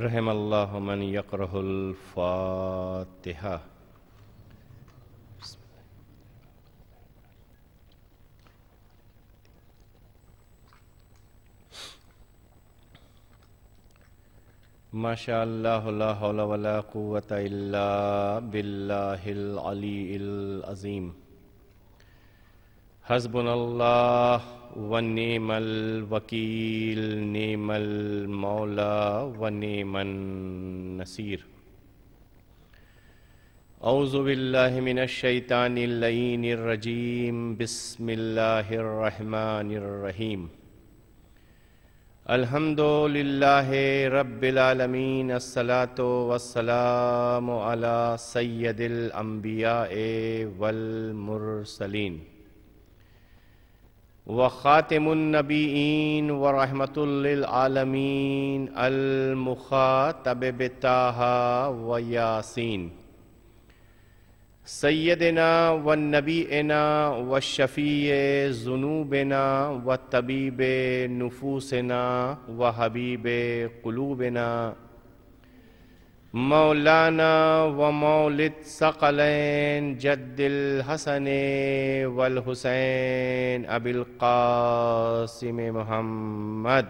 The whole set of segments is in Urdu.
رحم اللہ من یقرأ الفاتحہ۔ ماشاء اللہ لا حول ولا قوة الا باللہ العلی العظیم۔ حسبنا اللہ ونعم الوکیل نعم المولا ونعم النصیر۔ اعوذ باللہ من الشیطان اللعین الرجیم، بسم اللہ الرحمن الرحیم۔ الحمد للہ رب العالمین، الصلاۃ والسلام علی سید الانبیاء والمرسلین وخاتم النبیین ورحمۃ للعالمین، المخاطب بطٰہٰ ویاسین، سیدنا ونبینا وشفیع ذنوبنا وطبیب نفوسنا وحبیب قلوبنا، مولانا ومولد ثقلین جد الحسن والحسین ابی القاسم محمد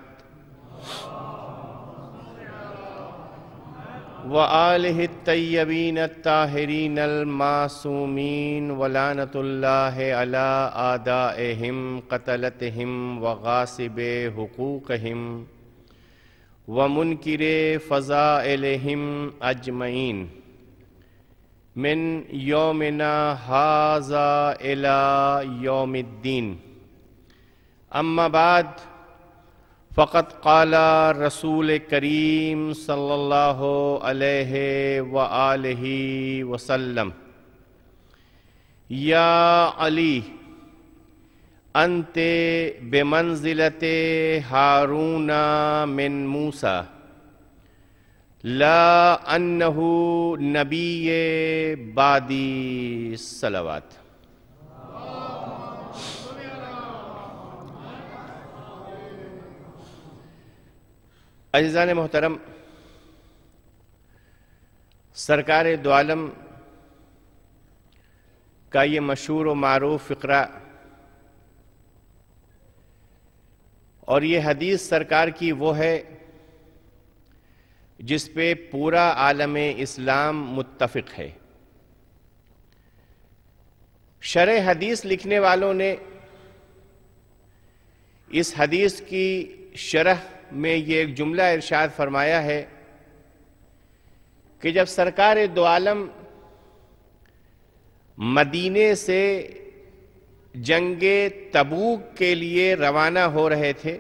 وآلہ الطیبین الطاہرین المعصومین، ولعنۃ اللہ علی اعدائہم قتلتہم وغاصب حقوقہم ومنکر فضائلہم اجمعین، من یومنا ھذا الی یوم الدین۔ اما بعد، فقد قال رسول کریم صلی اللہ علیہ وآلہ وسلم، یا علی انت بمنزلت ہارون من موسیٰ، لا انہ نبی بعدی، صلوات۔ عزیزان محترم، سرکار دو عالم کا یہ مشہور و معروف فقرہ اور یہ حدیث سرکار کی وہ ہے جس پہ پورا عالم اسلام متفق ہے۔ شرح حدیث لکھنے والوں نے اس حدیث کی شرح میں یہ ایک جملہ ارشاد فرمایا ہے کہ جب سرکار دو عالم مدینے سے جنگ تبوک کے لیے روانہ ہو رہے تھے،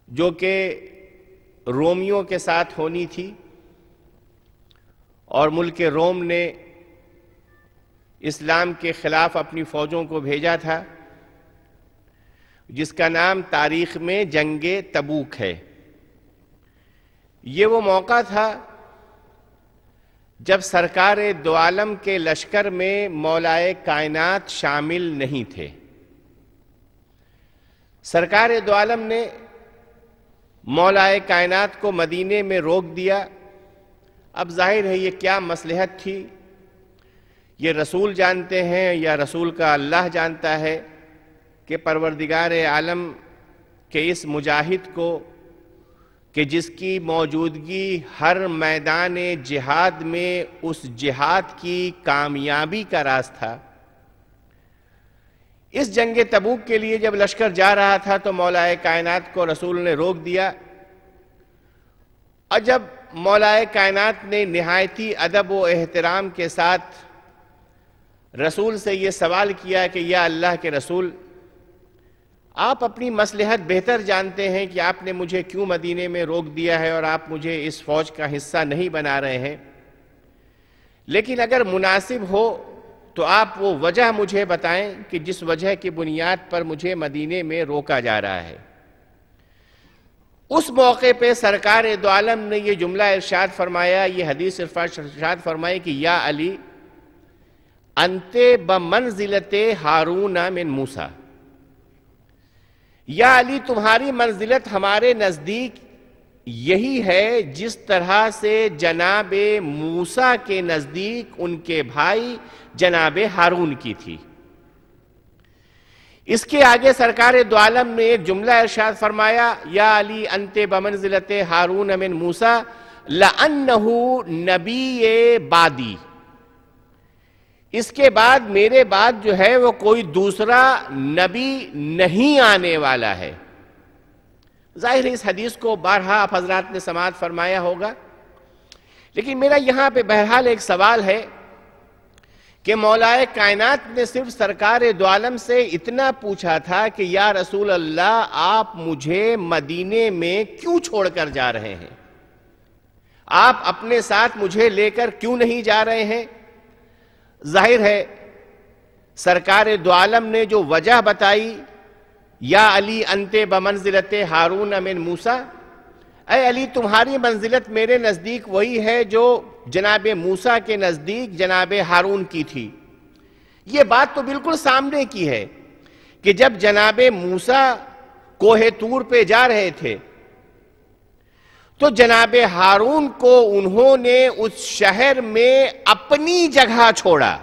جو کہ رومیوں کے ساتھ ہونی تھی، اور ملک روم نے اسلام کے خلاف اپنی فوجوں کو بھیجا تھا، جس کا نام تاریخ میں جنگ تبوک ہے۔ یہ وہ موقع تھا جب سرکار دو عالم کے لشکر میں مولائے کائنات شامل نہیں تھے۔ سرکار دو عالم نے مولائے کائنات کو مدینے میں روک دیا۔ اب ظاہر ہے یہ کیا مصلحت تھی، یہ رسول جانتے ہیں یا رسول کا اللہ جانتا ہے کہ پروردگار عالم کے اس مجاہد کو، کہ جس کی موجودگی ہر میدان جہاد میں اس جہاد کی کامیابی کا راز تھا، اس جنگ تبوک کے لیے جب لشکر جا رہا تھا تو مولائے کائنات کو رسول نے روک دیا، اور جب مولائے کائنات نے نہایتی ادب و احترام کے ساتھ رسول سے یہ سوال کیا کہ یا اللہ کے رسول، آپ اپنی مصلحت بہتر جانتے ہیں کہ آپ نے مجھے کیوں مدینے میں روک دیا ہے اور آپ مجھے اس فوج کا حصہ نہیں بنا رہے ہیں، لیکن اگر مناسب ہو تو آپ وہ وجہ مجھے بتائیں کہ جس وجہ کی بنیاد پر مجھے مدینے میں روکا جا رہا ہے۔ اس موقع پہ سرکار دو عالم نے یہ جملہ ارشاد فرمایا، یہ حدیث ارشاد فرمائی کہ یا علی انت بمنزلت ہارون من موسیٰ، یا علی تمہاری منزلت ہمارے نزدیک یہی ہے جس طرح سے جناب موسیٰ کے نزدیک ان کے بھائی جناب ہارون کی تھی۔ اس کے آگے سرکار دو عالم نے ایک جملہ ارشاد فرمایا، یا علی انت بمنزلت ہارون من موسیٰ لأنہ نبی بعدی، اس کے بعد میرے بعد جو ہے وہ کوئی دوسرا نبی نہیں آنے والا ہے۔ ظاہر ہے اس حدیث کو بارہا آپ حضرات نے سماعت فرمایا ہوگا، لیکن میرا یہاں پہ بہرحال ایک سوال ہے کہ مولا کائنات نے صرف سرکار دو عالم سے اتنا پوچھا تھا کہ یا رسول اللہ آپ مجھے مدینے میں کیوں چھوڑ کر جا رہے ہیں؟ آپ اپنے ساتھ مجھے لے کر کیوں نہیں جا رہے ہیں؟ ظاہر ہے سرکار دو عالم نے جو وجہ بتائی، یا علی انت بمنزلت ہارون من موسیٰ، اے علی تمہاری منزلت میرے نزدیک وہی ہے جو جناب موسیٰ کے نزدیک جناب ہارون کی تھی۔ یہ بات تو بالکل سامنے کی ہے کہ جب جناب موسیٰ کوہ طور پہ جا رہے تھے تو جناب ہارون کو انہوں نے اس شہر میں اپنی جگہ چھوڑا۔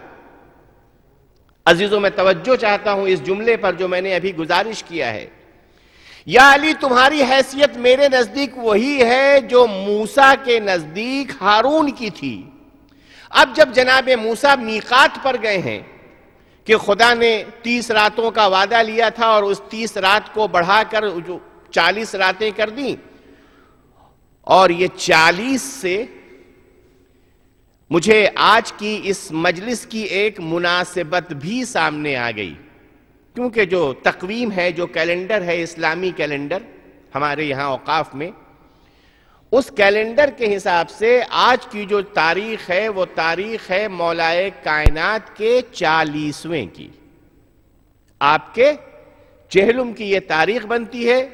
عزیزوں میں توجہ چاہتا ہوں اس جملے پر جو میں نے ابھی گزارش کیا ہے، یا علی تمہاری حیثیت میرے نزدیک وہی ہے جو موسیٰ کے نزدیک ہارون کی تھی۔ اب جب جناب موسیٰ میقات پر گئے ہیں کہ خدا نے 30 راتوں کا وعدہ لیا تھا اور اس 30 رات کو بڑھا کر 40 راتیں کر دیں، اور یہ 40 سے مجھے آج کی اس مجلس کی ایک مناسبت بھی سامنے آ گئی، کیونکہ جو تقویم ہے، جو کیلنڈر ہے اسلامی کیلنڈر ہمارے یہاں اوقاف میں، اس کیلنڈر کے حساب سے آج کی جو تاریخ ہے وہ تاریخ ہے مولا کائنات کے 40ویں کی۔ آپ کے چہلم کی یہ تاریخ بنتی ہے،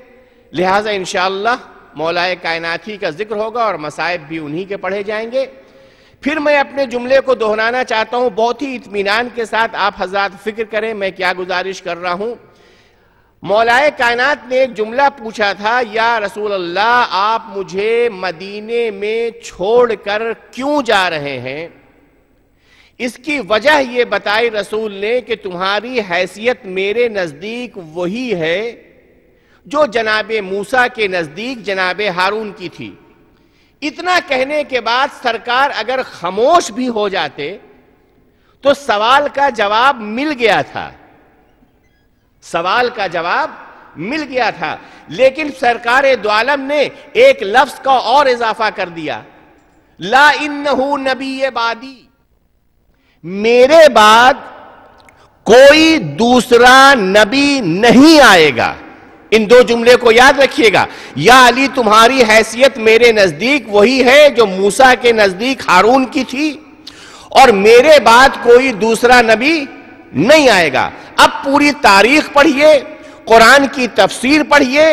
لہٰذا انشاءاللہ مولا کائنات ہی کا ذکر ہوگا اور مصائب بھی انہی کے پڑھے جائیں گے۔ پھر میں اپنے جملے کو دہرانا چاہتا ہوں، بہت ہی اطمینان کے ساتھ آپ حضرات فکر کریں میں کیا گزارش کر رہا ہوں۔ مولا کائنات نے ایک جملہ پوچھا تھا، یا رسول اللہ آپ مجھے مدینے میں چھوڑ کر کیوں جا رہے ہیں؟ اس کی وجہ یہ بتائی رسول نے کہ تمہاری حیثیت میرے نزدیک وہی ہے جو جناب موسیٰ کے نزدیک جناب ہارون کی تھی۔ اتنا کہنے کے بعد سرکار اگر خاموش بھی ہو جاتے تو سوال کا جواب مل گیا تھا، سوال کا جواب مل گیا تھا، لیکن سرکار دو عالم نے ایک لفظ کا اور اضافہ کر دیا، لا انہو نبی بعدی، میرے بعد کوئی دوسرا نبی نہیں آئے گا۔ ان دو جملے کو یاد رکھیے گا، یا علی تمہاری حیثیت میرے نزدیک وہی ہے جو موسیٰ کے نزدیک ہارون کی تھی، اور میرے بعد کوئی دوسرا نبی نہیں آئے گا۔ اب پوری تاریخ پڑھیے، قرآن کی تفسیر پڑھیے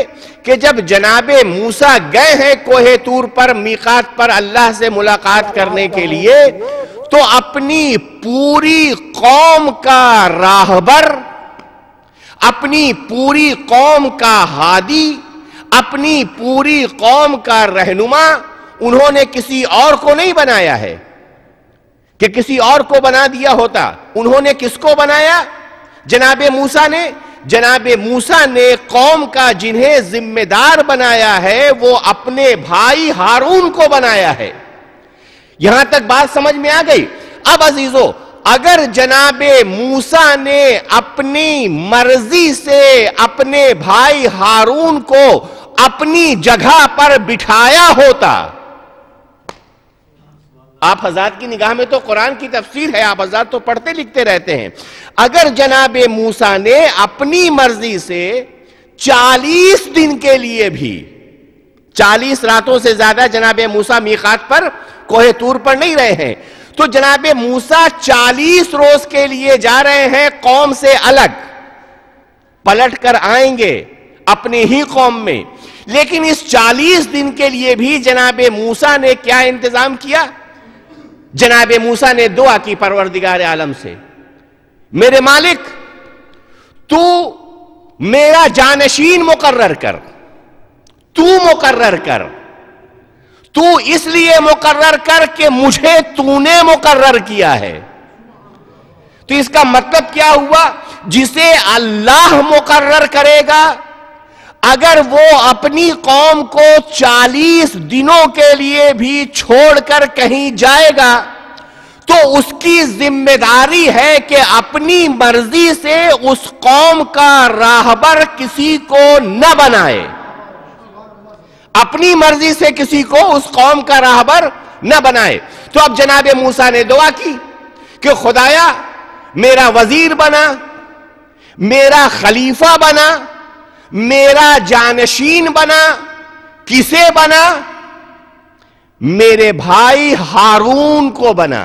کہ جب جناب موسیٰ گئے ہیں کوہ طور پر میقات پر اللہ سے ملاقات کرنے کے لیے، تو اپنی پوری قوم کا راہبر، اپنی پوری قوم کا ہادی، اپنی پوری قوم کا رہنما انہوں نے کسی اور کو نہیں بنایا ہے کہ کسی اور کو بنا دیا ہوتا۔ انہوں نے کس کو بنایا؟ جناب موسیٰ نے۔ جناب موسیٰ نے قوم کا جنہیں ذمہ دار بنایا ہے وہ اپنے بھائی ہارون کو بنایا ہے۔ یہاں تک بات سمجھ میں آ گئی؟ اب عزیزو، اگر جناب موسیٰ نے اپنی مرضی سے اپنے بھائی ہارون کو اپنی جگہ پر بٹھایا ہوتا، آپ حضرات کی نگاہ میں تو قرآن کی تفسیر ہے، آپ حضرات تو پڑھتے لکھتے رہتے ہیں، اگر جناب موسیٰ نے اپنی مرضی سے 40 دن کے لیے بھی، 40 راتوں سے زیادہ جناب موسیٰ میقات پر کوہ طور پر نہیں رہے ہیں، تو جناب موسیٰ 40 روز کے لیے جا رہے ہیں قوم سے الگ، پلٹ کر آئیں گے اپنی ہی قوم میں، لیکن اس 40 دن کے لیے بھی جناب موسیٰ نے کیا انتظام کیا؟ جناب موسیٰ نے دعا کی پروردگار عالم سے، میرے مالک تو میرا جانشین مقرر کر، تو مقرر کر، تو اس لیے مقرر کر کہ مجھے تو نے مقرر کیا ہے۔ تو اس کا مطلب کیا ہوا؟ جسے اللہ مقرر کرے گا، اگر وہ اپنی قوم کو 40 دنوں کے لیے بھی چھوڑ کر کہیں جائے گا تو اس کی ذمہ داری ہے کہ اپنی مرضی سے اس قوم کا راہبر کسی کو نہ بنائے، اپنی مرضی سے کسی کو اس قوم کا راہبر نہ بنائے۔ تو اب جناب موسیٰ نے دعا کی کہ خدایا میرا وزیر بنا، میرا خلیفہ بنا، میرا جانشین بنا۔ کسے بنا؟ میرے بھائی ہارون کو بنا۔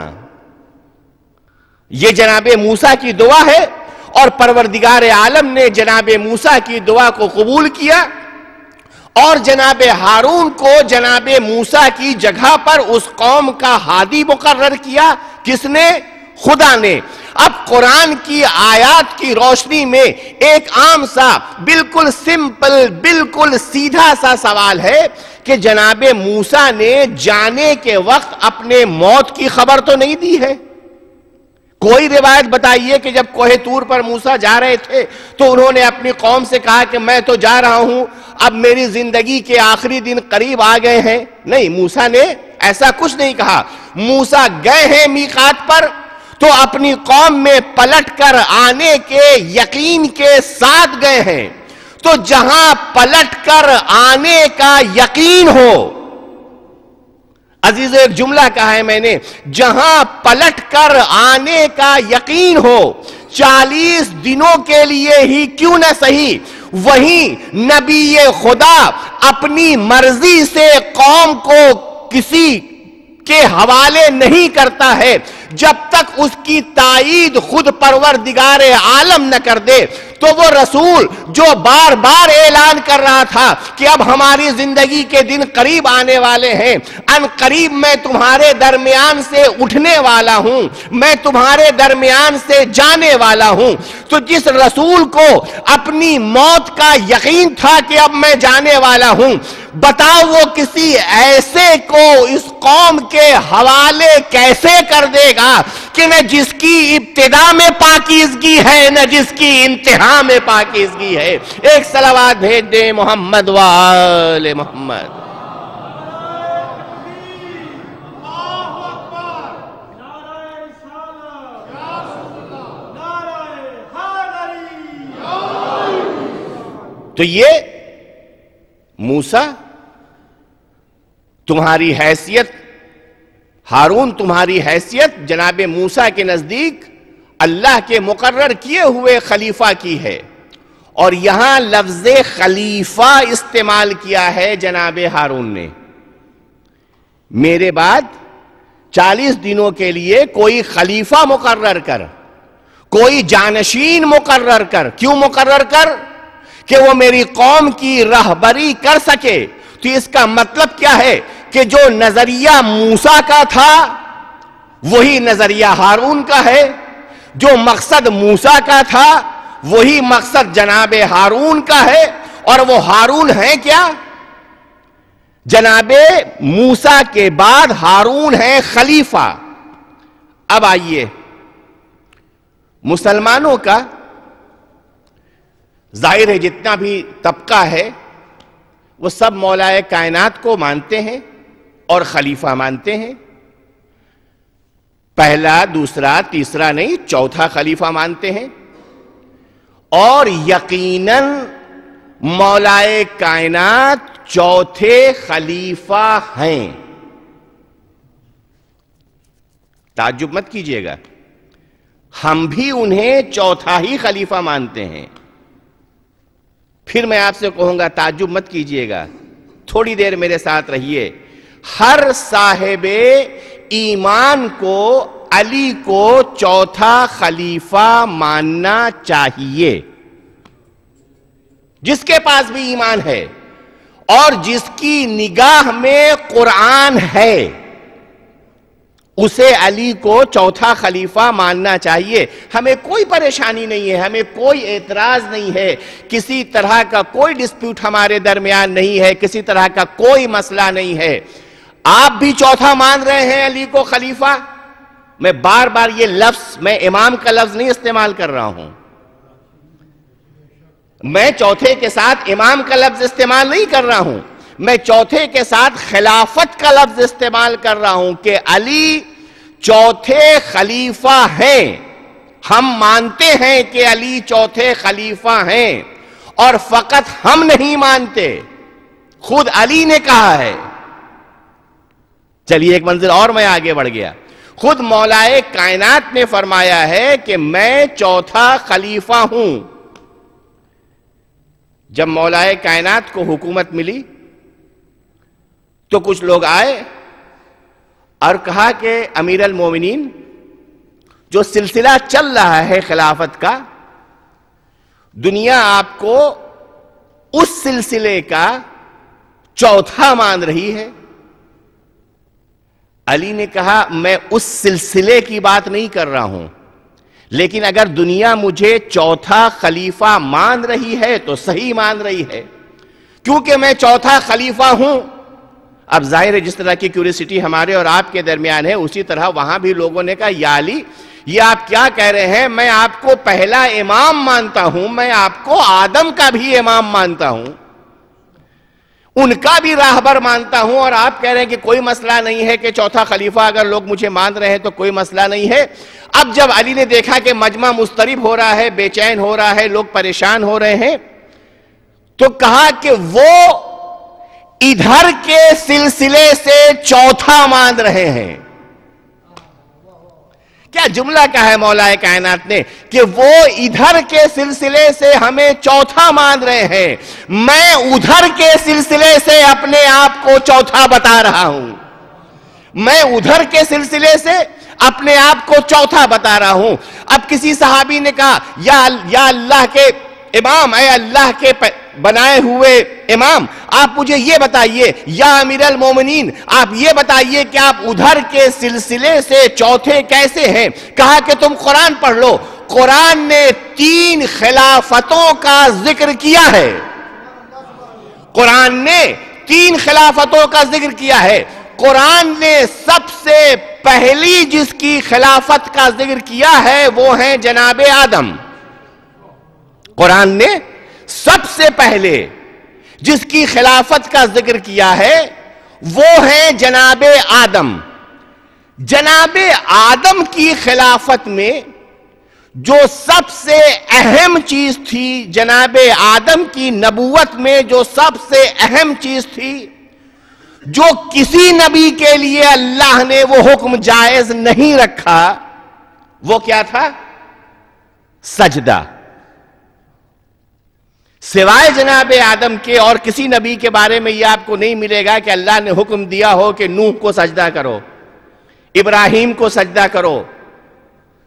یہ جناب موسیٰ کی دعا ہے، اور پروردگار عالم نے جناب موسیٰ کی دعا کو قبول کیا اور جناب ہارون کو جناب موسیٰ کی جگہ پر اس قوم کا ہادی مقرر کیا۔ کس نے؟ خدا نے۔ اب قرآن کی آیات کی روشنی میں ایک عام سا بالکل سمپل بالکل سیدھا سا سوال ہے کہ جناب موسیٰ نے جانے کے وقت اپنے موت کی خبر تو نہیں دی ہے؟ کوئی روایت بتائیے کہ جب کوہ طور پر موسیٰ جا رہے تھے تو انہوں نے اپنی قوم سے کہا کہ میں تو جا رہا ہوں، اب میری زندگی کے آخری دن قریب آ گئے ہیں؟ نہیں، موسیٰ نے ایسا کچھ نہیں کہا۔ موسیٰ گئے ہیں میقات پر تو اپنی قوم میں پلٹ کر آنے کے یقین کے ساتھ گئے ہیں۔ تو جہاں پلٹ کر آنے کا یقین ہو، عزیز ایک جملہ کہا ہے میں نے، جہاں پلٹ کر آنے کا یقین ہو، 40 دنوں کے لیے ہی کیوں نہ صحیح، وہیں نبی خدا اپنی مرضی سے قوم کو کسی کے حوالے نہیں کرتا ہے جب تک اس کی تائید خود پروردگار عالم نہ کر دے۔ تو وہ رسول جو بار بار اعلان کر رہا تھا کہ اب ہماری زندگی کے دن قریب آنے والے ہیں، ان قریب میں تمہارے درمیان سے اٹھنے والا ہوں، میں تمہارے درمیان سے جانے والا ہوں، تو جس رسول کو اپنی موت کا یقین تھا کہ اب میں جانے والا ہوں، بتاؤ وہ کسی ایسے کو اس قوم کے حوالے کیسے کر دے گا کہ نہ جس کی ابتدا میں پاکیزگی ہے نہ جس کی انتہا میں پاکیزگی ہے۔ ایک صلوات بھیج دیں محمد و آل محمد۔ تو یہ موسیٰ تمہاری حیثیت، ہارون تمہاری حیثیت جناب موسیٰ کے نزدیک اللہ کے مقرر کیے ہوئے خلیفہ کی ہے، اور یہاں لفظ خلیفہ استعمال کیا ہے جناب ہارون نے۔ میرے بعد 40 دنوں کے لیے کوئی خلیفہ مقرر کر، کوئی جانشین مقرر کر۔ کیوں مقرر کر؟ کہ وہ میری قوم کی رہبری کر سکے۔ تو اس کا مطلب کیا ہے کہ جو نظریہ موسیٰ کا تھا وہی نظریہ ہارون کا ہے، جو مقصد موسیٰ کا تھا وہی مقصد جناب ہارون کا ہے، اور وہ ہارون ہے کیا؟ جناب موسیٰ کے بعد ہارون ہے خلیفہ۔ اب آئیے، مسلمانوں کا ظاہر ہے جتنا بھی طبقہ ہے وہ سب مولائے کائنات کو مانتے ہیں اور خلیفہ مانتے ہیں۔ پہلا، دوسرا، تیسرا نہیں، چوتھا خلیفہ مانتے ہیں، اور یقیناً مولائے کائنات چوتھے خلیفہ ہیں۔ تعجب مت کیجئے گا، ہم بھی انہیں چوتھا ہی خلیفہ مانتے ہیں۔ پھر میں آپ سے کہوں گا تعجب مت کیجئے گا، تھوڑی دیر میرے ساتھ رہیے۔ ہر صاحب ایمان کو علی کو چوتھا خلیفہ ماننا چاہیے، جس کے پاس بھی ایمان ہے اور جس کی نگاہ میں قرآن ہے، اسے علی کو چوتھا خلیفہ ماننا چاہیے۔ ہمیں کوئی پریشانی نہیں ہے، ہمیں کوئی اعتراض نہیں ہے، کسی طرح کا کوئی ڈسپیوٹ ہمارے درمیان نہیں ہے، کسی طرح کا کوئی مسئلہ نہیں ہے۔ آپ بھی چوتھا مان رہے ہیں علی کو خلیفہ. میں بار بار یہ لفظ، میں امام کا لفظ نہیں استعمال کر رہا ہوں، میں چوتھے کے ساتھ امام کا لفظ استعمال نہیں کر رہا ہوں، میں چوتھے کے ساتھ خلافت کا لفظ استعمال کر رہا ہوں کہ علی چوتھے خلیفہ ہیں. ہم مانتے ہیں کہ علی چوتھے خلیفہ ہیں، اور فقط ہم نہیں مانتے، خود علی نے کہا ہے. چلیے ایک منزل اور میں آگے بڑھ گیا. خود مولائے کائنات نے فرمایا ہے کہ میں چوتھا خلیفہ ہوں. جب مولائے کائنات کو حکومت ملی تو کچھ لوگ آئے اور کہا کہ امیر المومنین، جو سلسلہ چل رہا ہے خلافت کا، دنیا آپ کو اس سلسلے کا چوتھا مان رہی ہے. علی نے کہا میں اس سلسلے کی بات نہیں کر رہا ہوں، لیکن اگر دنیا مجھے چوتھا خلیفہ مان رہی ہے تو صحیح مان رہی ہے، کیونکہ میں چوتھا خلیفہ ہوں. اب ظاہر ہے جس طرح کی کیوریسٹی ہمارے اور آپ کے درمیان ہے، اسی طرح وہاں بھی لوگوں نے کہا یا علی، یہ آپ کیا کہہ رہے ہیں؟ میں آپ کو پہلا امام مانتا ہوں، میں آپ کو آدم کا بھی امام مانتا ہوں، ان کا بھی راہبر مانتا ہوں، اور آپ کہہ رہے ہیں کہ کوئی مسئلہ نہیں ہے کہ چوتھا خلیفہ اگر لوگ مجھے مان رہے ہیں تو کوئی مسئلہ نہیں ہے. اب جب علی نے دیکھا کہ مجمع مضطرب ہو رہا ہے، بے چین ہو رہا ہے، لوگ پریشان ہو رہے ہیں، تو کہا کہ وہ ادھر کے سلسلے سے چوتھا مان رہے ہیں. کیا جملہ کہا ہے مولائے کائنات نے کہ وہ ادھر کے سلسلے سے ہمیں چوتھا مان رہے ہیں، میں ادھر کے سلسلے سے اپنے آپ کو چوتھا بتا رہا ہوں. میں ادھر کے سلسلے سے اپنے آپ کو چوتھا بتا رہا ہوں. اب کسی صحابی نے کہا یا اللہ کے امام، اے اللہ کے بنائے ہوئے امام، آپ مجھے یہ بتائیے، یا امیر المومنین آپ یہ بتائیے کہ آپ ادھر کے سلسلے سے چوتھے کیسے ہیں؟ کہا کہ تم قرآن پڑھ لو، قرآن نے 3 خلافتوں کا ذکر کیا ہے. قرآن نے 3 خلافتوں کا ذکر کیا ہے. قرآن نے سب سے پہلی جس کی خلافت کا ذکر کیا ہے وہ ہیں جناب آدم. قرآن نے سب سے پہلے جس کی خلافت کا ذکر کیا ہے وہ ہیں جناب آدم. جناب آدم کی خلافت میں جو سب سے اہم چیز تھی، جناب آدم کی نبوت میں جو سب سے اہم چیز تھی، جو کسی نبی کے لیے اللہ نے وہ حکم جائز نہیں رکھا، وہ کیا تھا؟ سجدہ. سوائے جناب آدم کے اور کسی نبی کے بارے میں یہ آپ کو نہیں ملے گا کہ اللہ نے حکم دیا ہو کہ نوح کو سجدہ کرو، ابراہیم کو سجدہ کرو.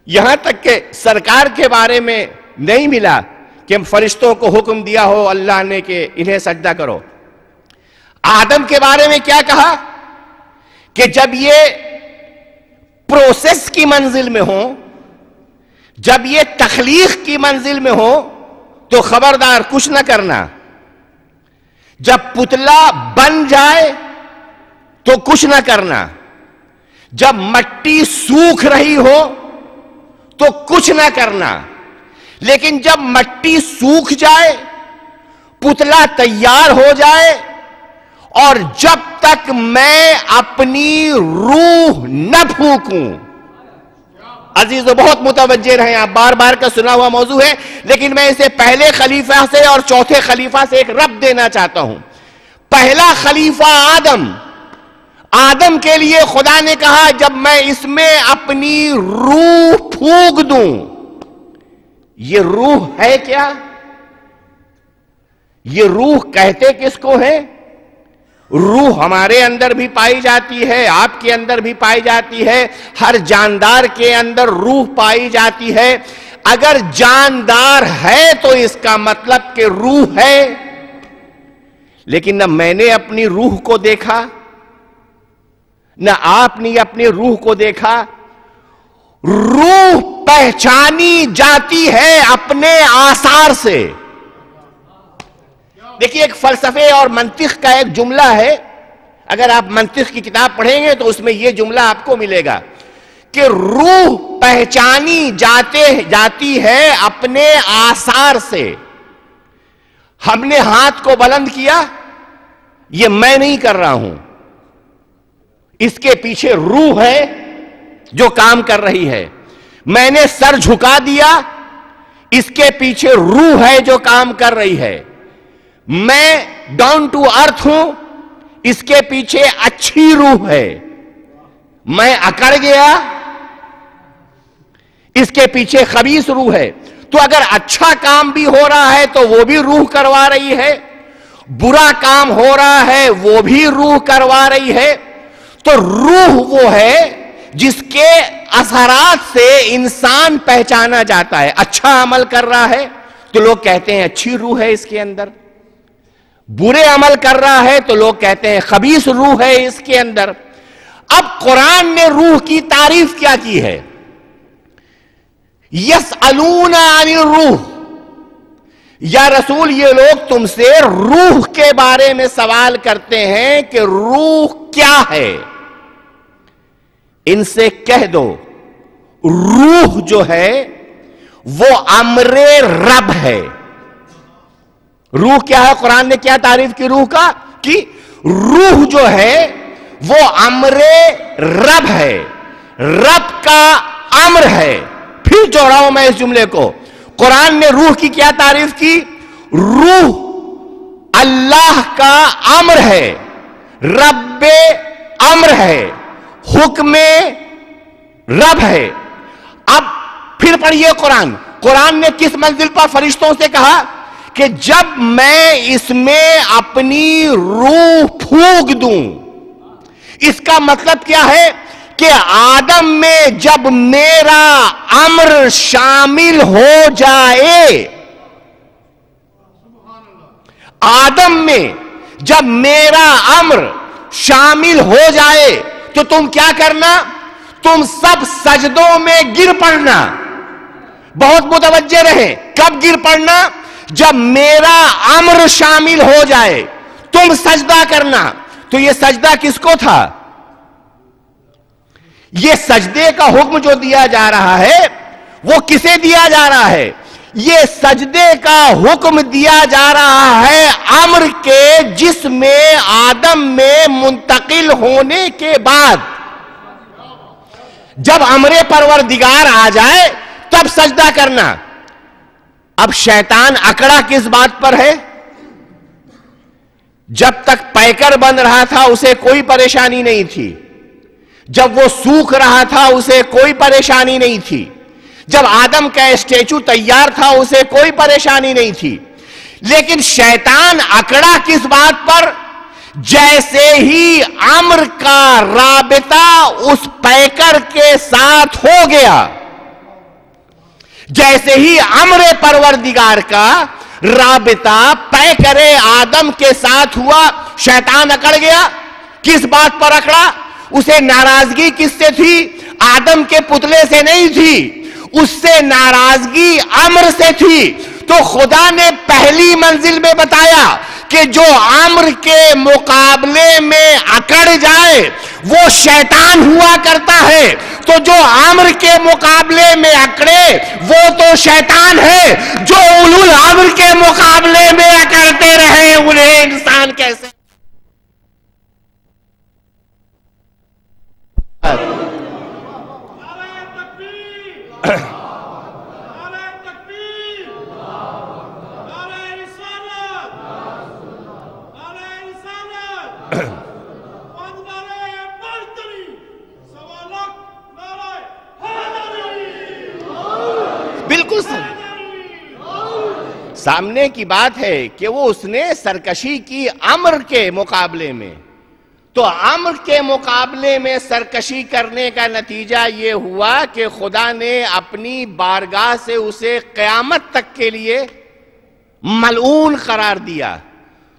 یہاں تک کہ سرکار کے بارے میں نہیں ملا کہ فرشتوں کو حکم دیا ہو اللہ نے کہ انہیں سجدہ کرو. آدم کے بارے میں کیا کہا کہ جب یہ پروسیس کی منزل میں ہو، جب یہ تخلیق کی منزل میں ہو تو خبردار کچھ نہ کرنا. جب پتلا بن جائے تو کچھ نہ کرنا. جب مٹی سوکھ رہی ہو تو کچھ نہ کرنا. لیکن جب مٹی سوکھ جائے، پتلا تیار ہو جائے، اور جب تک میں اپنی روح نہ پھونکوں. عزیزو بہت متوجہ رہیں، آپ بار بار کا سنا ہوا موضوع ہے، لیکن میں اسے پہلے خلیفہ سے اور چوتھے خلیفہ سے ایک ربط دینا چاہتا ہوں. پہلا خلیفہ آدم کے لیے خدا نے کہا جب میں اس میں اپنی روح پھونک دوں. یہ روح ہے کیا؟ یہ روح کہتے کس کو ہے؟ روح ہمارے اندر بھی پائی جاتی ہے، آپ کے اندر بھی پائی جاتی ہے، ہر جاندار کے اندر روح پائی جاتی ہے. اگر جاندار ہے تو اس کا مطلب کہ روح ہے. لیکن نہ میں نے اپنی روح کو دیکھا، نہ آپ نے اپنی روح کو دیکھا. روح پہچانی جاتی ہے اپنے آثار سے. دیکھیے ایک فلسفے اور منطق کا ایک جملہ ہے، اگر آپ منطق کی کتاب پڑھیں گے تو اس میں یہ جملہ آپ کو ملے گا کہ روح پہچانی جاتی ہے اپنے آثار سے. ہم نے ہاتھ کو بلند کیا، یہ میں نہیں کر رہا ہوں، اس کے پیچھے روح ہے جو کام کر رہی ہے. میں نے سر جھکا دیا، اس کے پیچھے روح ہے جو کام کر رہی ہے. میں ڈاؤن ٹو ارتھ ہوں، اس کے پیچھے اچھی روح ہے. میں اکڑ گیا، اس کے پیچھے خبیث روح ہے. تو اگر اچھا کام بھی ہو رہا ہے تو وہ بھی روح کروا رہی ہے، برا کام ہو رہا ہے وہ بھی روح کروا رہی ہے. تو روح وہ ہے جس کے اثرات سے انسان پہچانا جاتا ہے. اچھا عمل کر رہا ہے تو لوگ کہتے ہیں اچھی روح ہے اس کے اندر، برے عمل کر رہا ہے تو لوگ کہتے ہیں خبیث روح ہے اس کے اندر. اب قرآن نے روح کی تعریف کیا کی ہے؟ یسألون عن الروح، یا رسول یہ لوگ تم سے روح کے بارے میں سوال کرتے ہیں کہ روح کیا ہے. ان سے کہہ دو روح جو ہے وہ امر رب ہے. روح کیا ہے؟ قرآن نے کیا تعریف کی روح کا؟ کہ روح جو ہے وہ امر رب ہے، رب کا امر ہے. پھر جوڑاؤں میں اس جملے کو. قرآن نے روح کی کیا تعریف کی؟ روح اللہ کا امر ہے، رب امر ہے، حکم رب ہے. اب پھر پڑھیے قرآن نے کس منزل پر فرشتوں سے کہا کہ جب میں اس میں اپنی روح پھونک دوں. اس کا مطلب کیا ہے کہ آدم میں جب میرا امر شامل ہو جائے، آدم میں جب میرا امر شامل ہو جائے تو تم کیا کرنا؟ تم سب سجدوں میں گر پڑنا. بہت متوجہ رہیں. کب گر پڑنا؟ جب میرا امر شامل ہو جائے تم سجدہ کرنا. تو یہ سجدہ کس کو تھا؟ یہ سجدے کا حکم جو دیا جا رہا ہے وہ کسے دیا جا رہا ہے؟ یہ سجدے کا حکم دیا جا رہا ہے امر کے، جس میں آدم میں منتقل ہونے کے بعد جب امر پروردگار آ جائے تب سجدہ کرنا. اب شیطان اکڑا کس بات پر ہے؟ جب تک پیکر بن رہا تھا اسے کوئی پریشانی نہیں تھی، جب وہ سوکھ رہا تھا اسے کوئی پریشانی نہیں تھی، جب آدم کا اسٹیچو تیار تھا اسے کوئی پریشانی نہیں تھی. لیکن شیطان اکڑا کس بات پر؟ جیسے ہی امر کا رابطہ اس پیکر کے ساتھ ہو گیا، جیسے ہی امر پروردگار کا رابطہ پیکر آدم کے ساتھ ہوا، شیطان اکڑ گیا. کس بات پر اکڑا؟ اسے ناراضگی کس سے تھی؟ آدم کے پتلے سے نہیں تھی، اس سے ناراضگی امر سے تھی. تو خدا نے پہلی منزل میں بتایا کہ جو امر کے مقابلے میں اکڑ جائے وہ شیطان ہوا کرتا ہے. تو جو امر کے مقابلے میں اکڑے وہ تو شیطان ہے. جو اولو الامر کے مقابلے میں اکڑتے رہے انہیں انسان کیسے؟ بالکل سامنے کی بات ہے کہ وہ اس نے سرکشی کی امر کے مقابلے میں. تو امر کے مقابلے میں سرکشی کرنے کا نتیجہ یہ ہوا کہ خدا نے اپنی بارگاہ سے اسے قیامت تک کے لیے ملعون قرار دیا.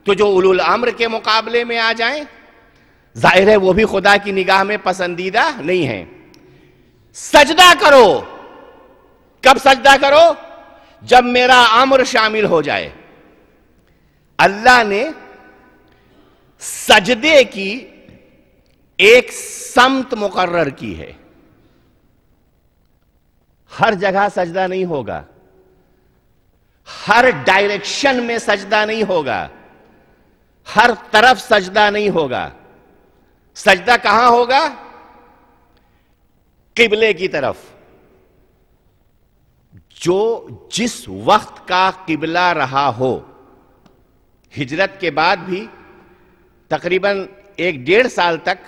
تو جو اولو الامر کے مقابلے میں آ جائیں ظاہر ہے وہ بھی خدا کی نگاہ میں پسندیدہ نہیں ہیں. سجدہ کرو. کب سجدہ کرو؟ جب میرا امر شامل ہو جائے. اللہ نے سجدے کی ایک سمت مقرر کی ہے. ہر جگہ سجدہ نہیں ہوگا، ہر ڈائریکشن میں سجدہ نہیں ہوگا، ہر طرف سجدہ نہیں ہوگا. سجدہ کہاں ہوگا؟ قبلے کی طرف. جو جس وقت کا قبلہ رہا ہو. ہجرت کے بعد بھی تقریباً 1-1.5 سال تک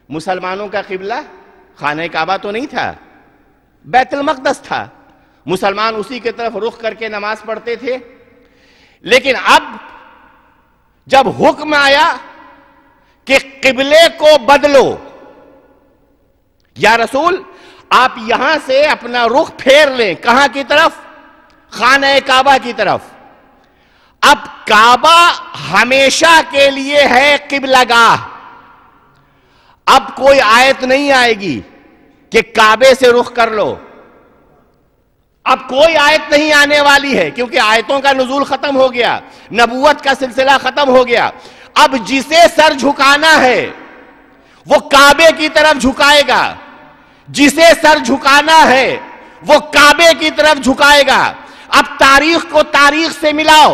مسلمانوں کا قبلہ خانہ کعبہ تو نہیں تھا، بیت المقدس تھا. مسلمان اسی کی طرف رخ کر کے نماز پڑھتے تھے. لیکن اب جب حکم آیا کہ قبلے کو بدلو، یا رسول آپ یہاں سے اپنا رخ پھیر لیں. کہاں کی طرف؟ خانہ کعبہ کی طرف. اب کعبہ ہمیشہ کے لیے ہے قبلہ گاہ. اب کوئی آیت نہیں آئے گی کہ کعبے سے رخ کر لو. اب کوئی آیت نہیں آنے والی ہے، کیونکہ آیتوں کا نزول ختم ہو گیا، نبوت کا سلسلہ ختم ہو گیا. اب جسے سر جھکانا ہے وہ کعبے کی طرف جھکائے گا، جسے سر جھکانا ہے وہ کعبے کی طرف جھکائے گا. اب تاریخ کو تاریخ سے ملاؤ،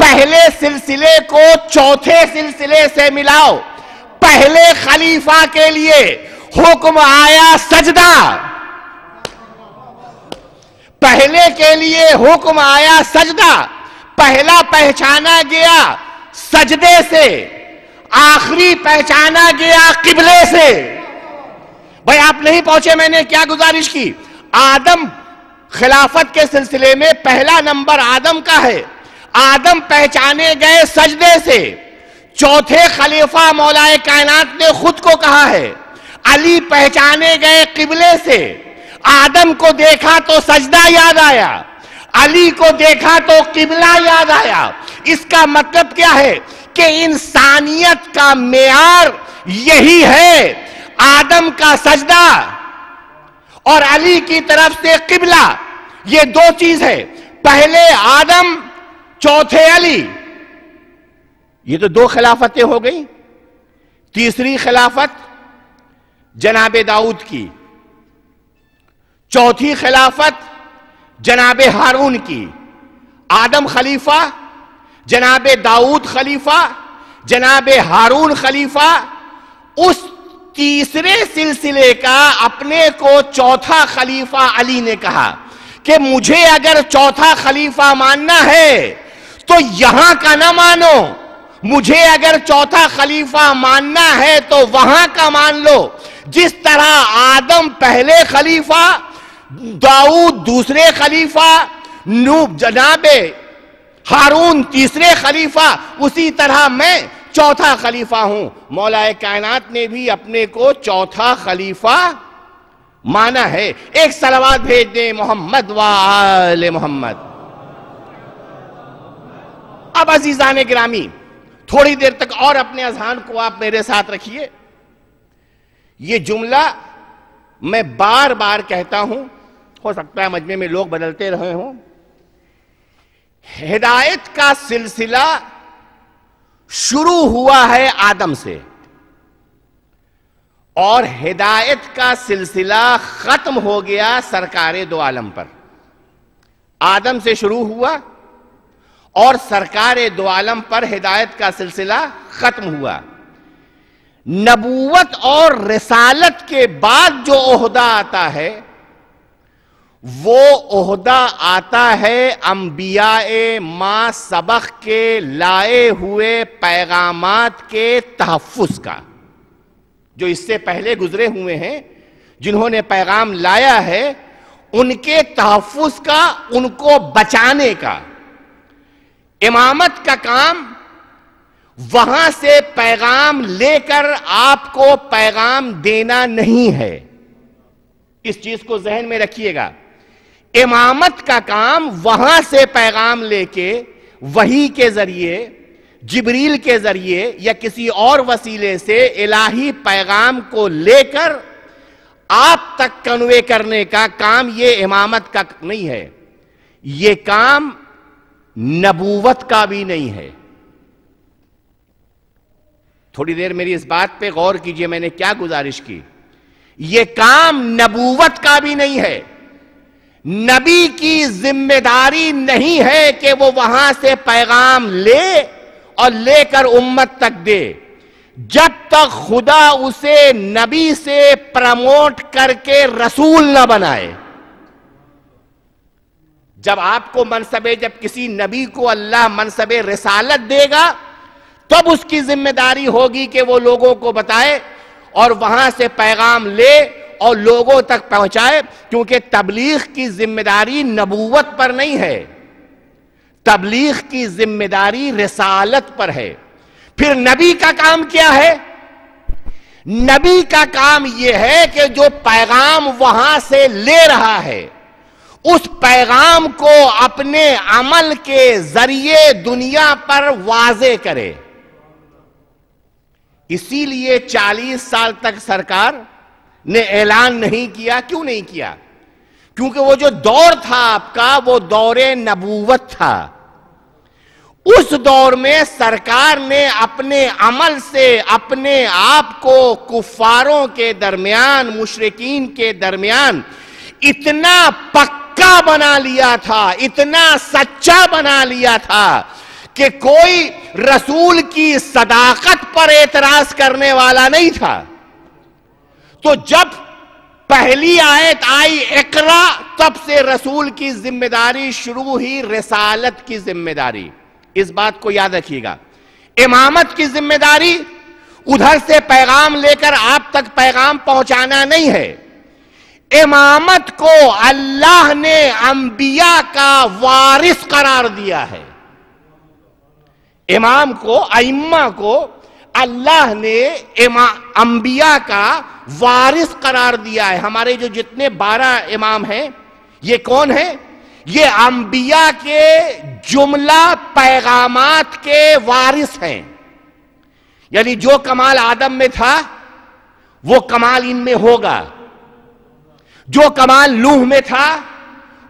پہلے سلسلے کو چوتھے سلسلے سے ملاؤ. پہلے خلیفہ کے لیے حکم آیا سجدہ، پہلے کے لیے حکم آیا سجدہ. پہلا پہچانا گیا سجدے سے، آخری پہچانا گیا قبلے سے. بھائی آپ نہیں پہنچے، میں نے کیا گزارش کی؟ آدم خلافت کے سلسلے میں پہلا نمبر آدم کا ہے. آدم پہچانے گئے سجدے سے. چوتھے خلیفہ مولا کائنات نے خود کو کہا ہے. علی پہچانے گئے قبلے سے. آدم کو دیکھا تو سجدہ یاد آیا، علی کو دیکھا تو قبلہ یاد آیا. اس کا مطلب کیا ہے کہ انسانیت کا معیار یہی ہے. آدم کا سجدہ اور علی کی طرف سے قبلہ، یہ دو چیز ہے. پہلے آدم، چوتھے علی. یہ تو 2 خلافتیں ہو گئیں. تیسری خلافت جناب داؤد کی، چوتھی خلافت جناب ہارون کی. آدم خلیفہ، جناب داؤد خلیفہ، جناب ہارون خلیفہ. اس تیسرے سلسلے کا اپنے کو چوتھا خلیفہ علی نے کہا کہ مجھے اگر چوتھا خلیفہ ماننا ہے تو یہاں کا نہ مانو، مجھے اگر چوتھا خلیفہ ماننا ہے تو وہاں کا مان لو. جس طرح آدم پہلے خلیفہ، داؤد دوسرے خلیفہ، جناب ہارون تیسرے خلیفہ، اسی طرح میں چوتھا خلیفہ ہوں. مولا کائنات نے بھی اپنے کو چوتھا خلیفہ مانا ہے. ایک صلوات بھیج دیں محمد و آل محمد. اب عزیزان گرامی، تھوڑی دیر تک اور اپنے اذہان کو آپ میرے ساتھ رکھیے. یہ جملہ میں بار بار کہتا ہوں، ہو سکتا ہے مجمع میں لوگ بدلتے رہے ہوں. ہدایت کا سلسلہ شروع ہوا ہے آدم سے، اور ہدایت کا سلسلہ ختم ہو گیا سرکار دو عالم پر. آدم سے شروع ہوا اور سرکار دو عالم پر ہدایت کا سلسلہ ختم ہوا. نبوت اور رسالت کے بعد جو عہدہ آتا ہے وہ عہدہ آتا ہے انبیاء ما سبق کے لائے ہوئے پیغامات کے تحفظ کا. جو اس سے پہلے گزرے ہوئے ہیں، جنہوں نے پیغام لایا ہے، ان کے تحفظ کا، ان کو بچانے کا. امامت کا کام وہاں سے پیغام لے کر آپ کو پیغام دینا نہیں ہے. اس چیز کو ذہن میں رکھیے گا. امامت کا کام وہاں سے پیغام لے کے وحی کے ذریعے، جبریل کے ذریعے یا کسی اور وسیلے سے الہی پیغام کو لے کر آپ تک کنوے کرنے کا کام یہ امامت کا نہیں ہے. یہ کام نبوت کا بھی نہیں ہے. تھوڑی دیر میری اس بات پہ غور کیجئے، میں نے کیا گزارش کی. یہ کام نبوت کا بھی نہیں ہے. نبی کی ذمہ داری نہیں ہے کہ وہ وہاں سے پیغام لے اور لے کر امت تک دے، جب تک خدا اسے نبی سے پروموٹ کر کے رسول نہ بنائے. جب آپ کو جب کسی نبی کو اللہ منصب رسالت دے گا، تب اس کی ذمہ داری ہوگی کہ وہ لوگوں کو بتائے اور وہاں سے پیغام لے اور لوگوں تک پہنچائے، کیونکہ تبلیغ کی ذمہ داری نبوت پر نہیں ہے، تبلیغ کی ذمہ داری رسالت پر ہے. پھر نبی کا کام کیا ہے؟ نبی کا کام یہ ہے کہ جو پیغام وہاں سے لے رہا ہے اس پیغام کو اپنے عمل کے ذریعے دنیا پر واضح کرے. اسی لیے 40 سال تک سرکار نے اعلان نہیں کیا. کیوں نہیں کیا؟ کیونکہ وہ جو دور تھا آپ کا وہ دور نبوت تھا. اس دور میں سرکار نے اپنے عمل سے اپنے آپ کو کفاروں کے درمیان، مشرکین کے درمیان اتنا پکا بنا لیا تھا، اتنا سچا بنا لیا تھا کہ کوئی رسول کی صداقت پر اعتراض کرنے والا نہیں تھا. تو جب پہلی آیت آئی اقرا، تب سے رسول کی ذمہ داری شروع ہوئی، رسالت کی ذمہ داری. اس بات کو یاد رکھیے گا. امامت کی ذمہ داری ادھر سے پیغام لے کر آپ تک پیغام پہنچانا نہیں ہے. امامت کو اللہ نے انبیاء کا وارث قرار دیا ہے. امام کو، ائمہ کو اللہ نے انبیاء کا وارث قرار دیا ہے. ہمارے جو جتنے 12 امام ہیں یہ کون ہیں؟ یہ انبیاء کے جملہ پیغامات کے وارث ہیں. یعنی جو کمال آدم میں تھا وہ کمال ان میں ہوگا، جو کمال نوح میں تھا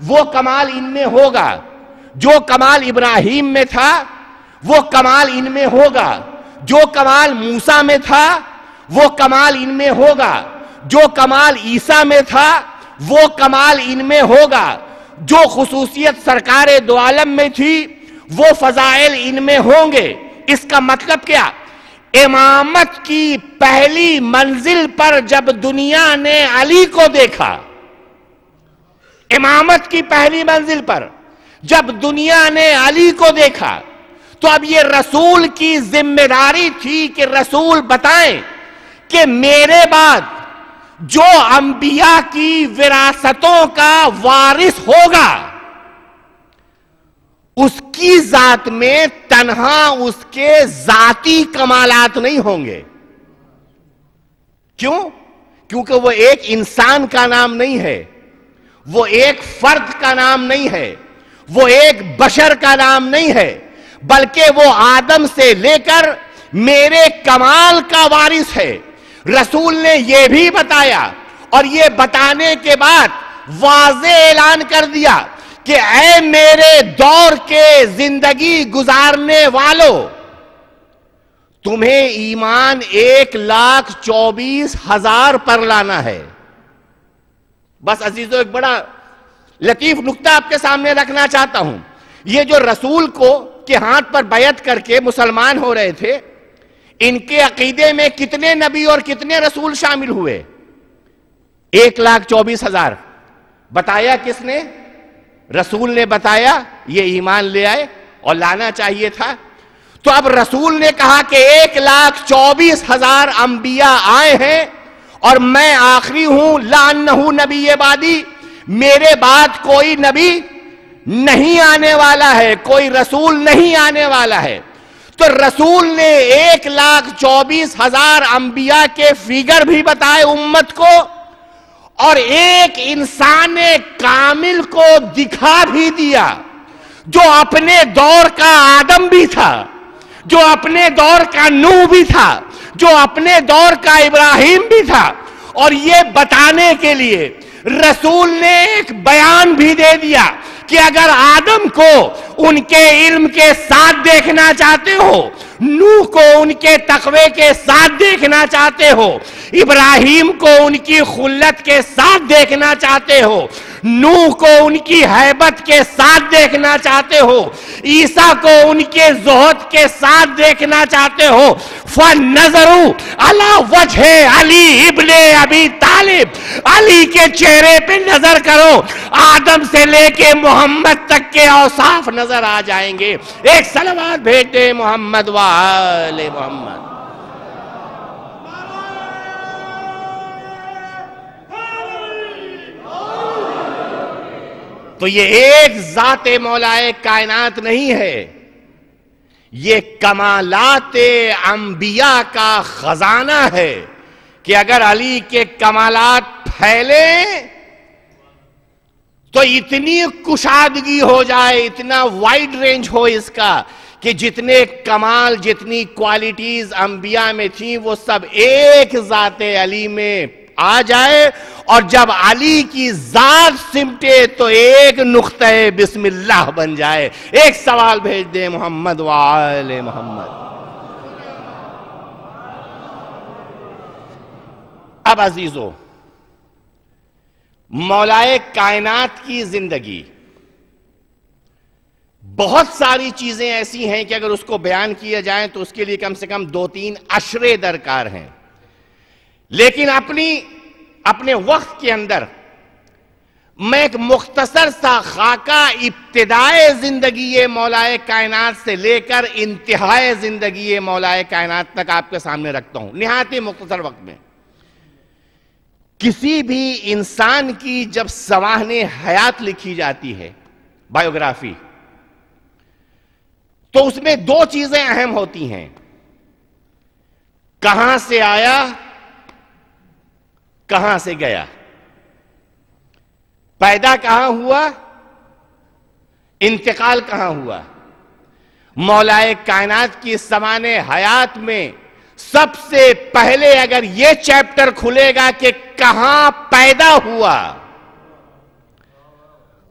وہ کمال ان میں ہوگا، جو کمال ابراہیم میں تھا وہ کمال ان میں ہوگا، جو کمال موسیٰ میں تھا وہ کمال ان میں ہوگا، جو کمال عیسیٰ میں تھا وہ کمال ان میں ہوگا، جو خصوصیت سرکار دو عالم میں تھی وہ فضائل ان میں ہوں گے. اس کا مطلب کیا؟ امامت کی پہلی منزل پر جب دنیا نے علی کو دیکھا، امامت کی پہلی منزل پر جب دنیا نے علی کو دیکھا، تو اب یہ رسول کی ذمہ داری تھی کہ رسول بتائیں کہ میرے بعد جو انبیاء کی وراثتوں کا وارث ہوگا اس کی ذات میں تنہا اس کے ذاتی کمالات نہیں ہوں گے. کیوں؟ کیونکہ وہ ایک انسان کا نام نہیں ہے، وہ ایک فرد کا نام نہیں ہے، وہ ایک بشر کا نام نہیں ہے، بلکہ وہ آدم سے لے کر میرے کمال کا وارث ہے. رسول نے یہ بھی بتایا اور یہ بتانے کے بعد واضح اعلان کر دیا کہ اے میرے دور کے زندگی گزارنے والو، تمہیں ایمان 1,24,000 پر لانا ہے. بس عزیزو ایک بڑا لطیف نکتہ آپ کے سامنے رکھنا چاہتا ہوں. یہ جو رسول کو کے ہاتھ پر بیعت کر کے مسلمان ہو رہے تھے، ان کے عقیدے میں کتنے نبی اور کتنے رسول شامل ہوئے؟ 1,24,000. بتایا کس نے؟ رسول نے بتایا. یہ ایمان لے آئے اور لانا چاہیے تھا. تو اب رسول نے کہا کہ 1,24,000 انبیاء آئے ہیں اور میں آخری ہوں، لَأَنَّهُ نَبِيَّ بَعْدِي، میرے بعد کوئی نبی نہیں آنے والا ہے، کوئی رسول نہیں آنے والا ہے. تو رسول نے 1,24,000 انبیاء کے فیگر بھی بتائے امت کو، اور ایک انسان کامل کو دکھا بھی دیا جو اپنے دور کا آدم بھی تھا، جو اپنے دور کا نوح بھی تھا، جو اپنے دور کا ابراہیم بھی تھا. اور یہ بتانے کے لیے رسول نے ایک بیان بھی دے دیا کہ اگر آدم کو ان کے علم کے ساتھ دیکھنا چاہتے ہو نوح کو ان کے تقوی کے ساتھ دیکھنا چاہتے ہو، ابراہیم کو ان کی خلت کے ساتھ دیکھنا چاہتے ہو، نوح کو ان کی ہیبت کے ساتھ دیکھنا چاہتے ہو، عیسیٰ کو ان کے زہد کے ساتھ دیکھنا چاہتے ہو، فَالنَّظَرُ عَلَى وَجْهِ عَلِي ابن ابی طالب، علی کے چہرے پہ نظر کرو، آدم سے لے کے محمد تک کے اوصاف نظر آ جائیں گے۔ ایک صلوات بھیج دے محمد و آل محمد۔ تو یہ ایک ذات مولائے کائنات نہیں ہے، یہ کمالات انبیاء کا خزانہ ہے کہ اگر علی کے کمالات پھیلیں تو اتنی کشادگی ہو جائے، اتنا وائڈ رینج ہو اس کا کہ جتنے کمال، جتنی کوالٹیز انبیاء میں تھیں وہ سب ایک ذات علی میں آ جائے، اور جب علی کی ذات سمٹے تو ایک نقطہ بسم اللہ بن جائے۔ ایک سوال بھیج دیں محمد و آل محمد۔ اب عزیزو، مولائے کائنات کی زندگی، بہت ساری چیزیں ایسی ہیں کہ اگر اس کو بیان کیا جائیں تو اس کے لیے کم سے کم 2-3 عشرے درکار ہیں، لیکن اپنے وقت کے اندر میں ایک مختصر سا خاکہ ابتدائے زندگی مولائے کائنات سے لے کر انتہائے زندگی مولائے کائنات تک آپ کے سامنے رکھتا ہوں، نہایت ہی مختصر وقت میں۔ کسی بھی انسان کی جب سوانح حیات لکھی جاتی ہے، بائیوگرافی، تو اس میں 2 چیزیں اہم ہوتی ہیں: کہاں سے آیا، کہاں سے گیا، پیدا کہاں ہوا، انتقال کہاں ہوا۔ مولائے کائنات کی سوانح حیات میں سب سے پہلے اگر یہ چیپٹر کھلے گا کہ کہاں پیدا ہوا،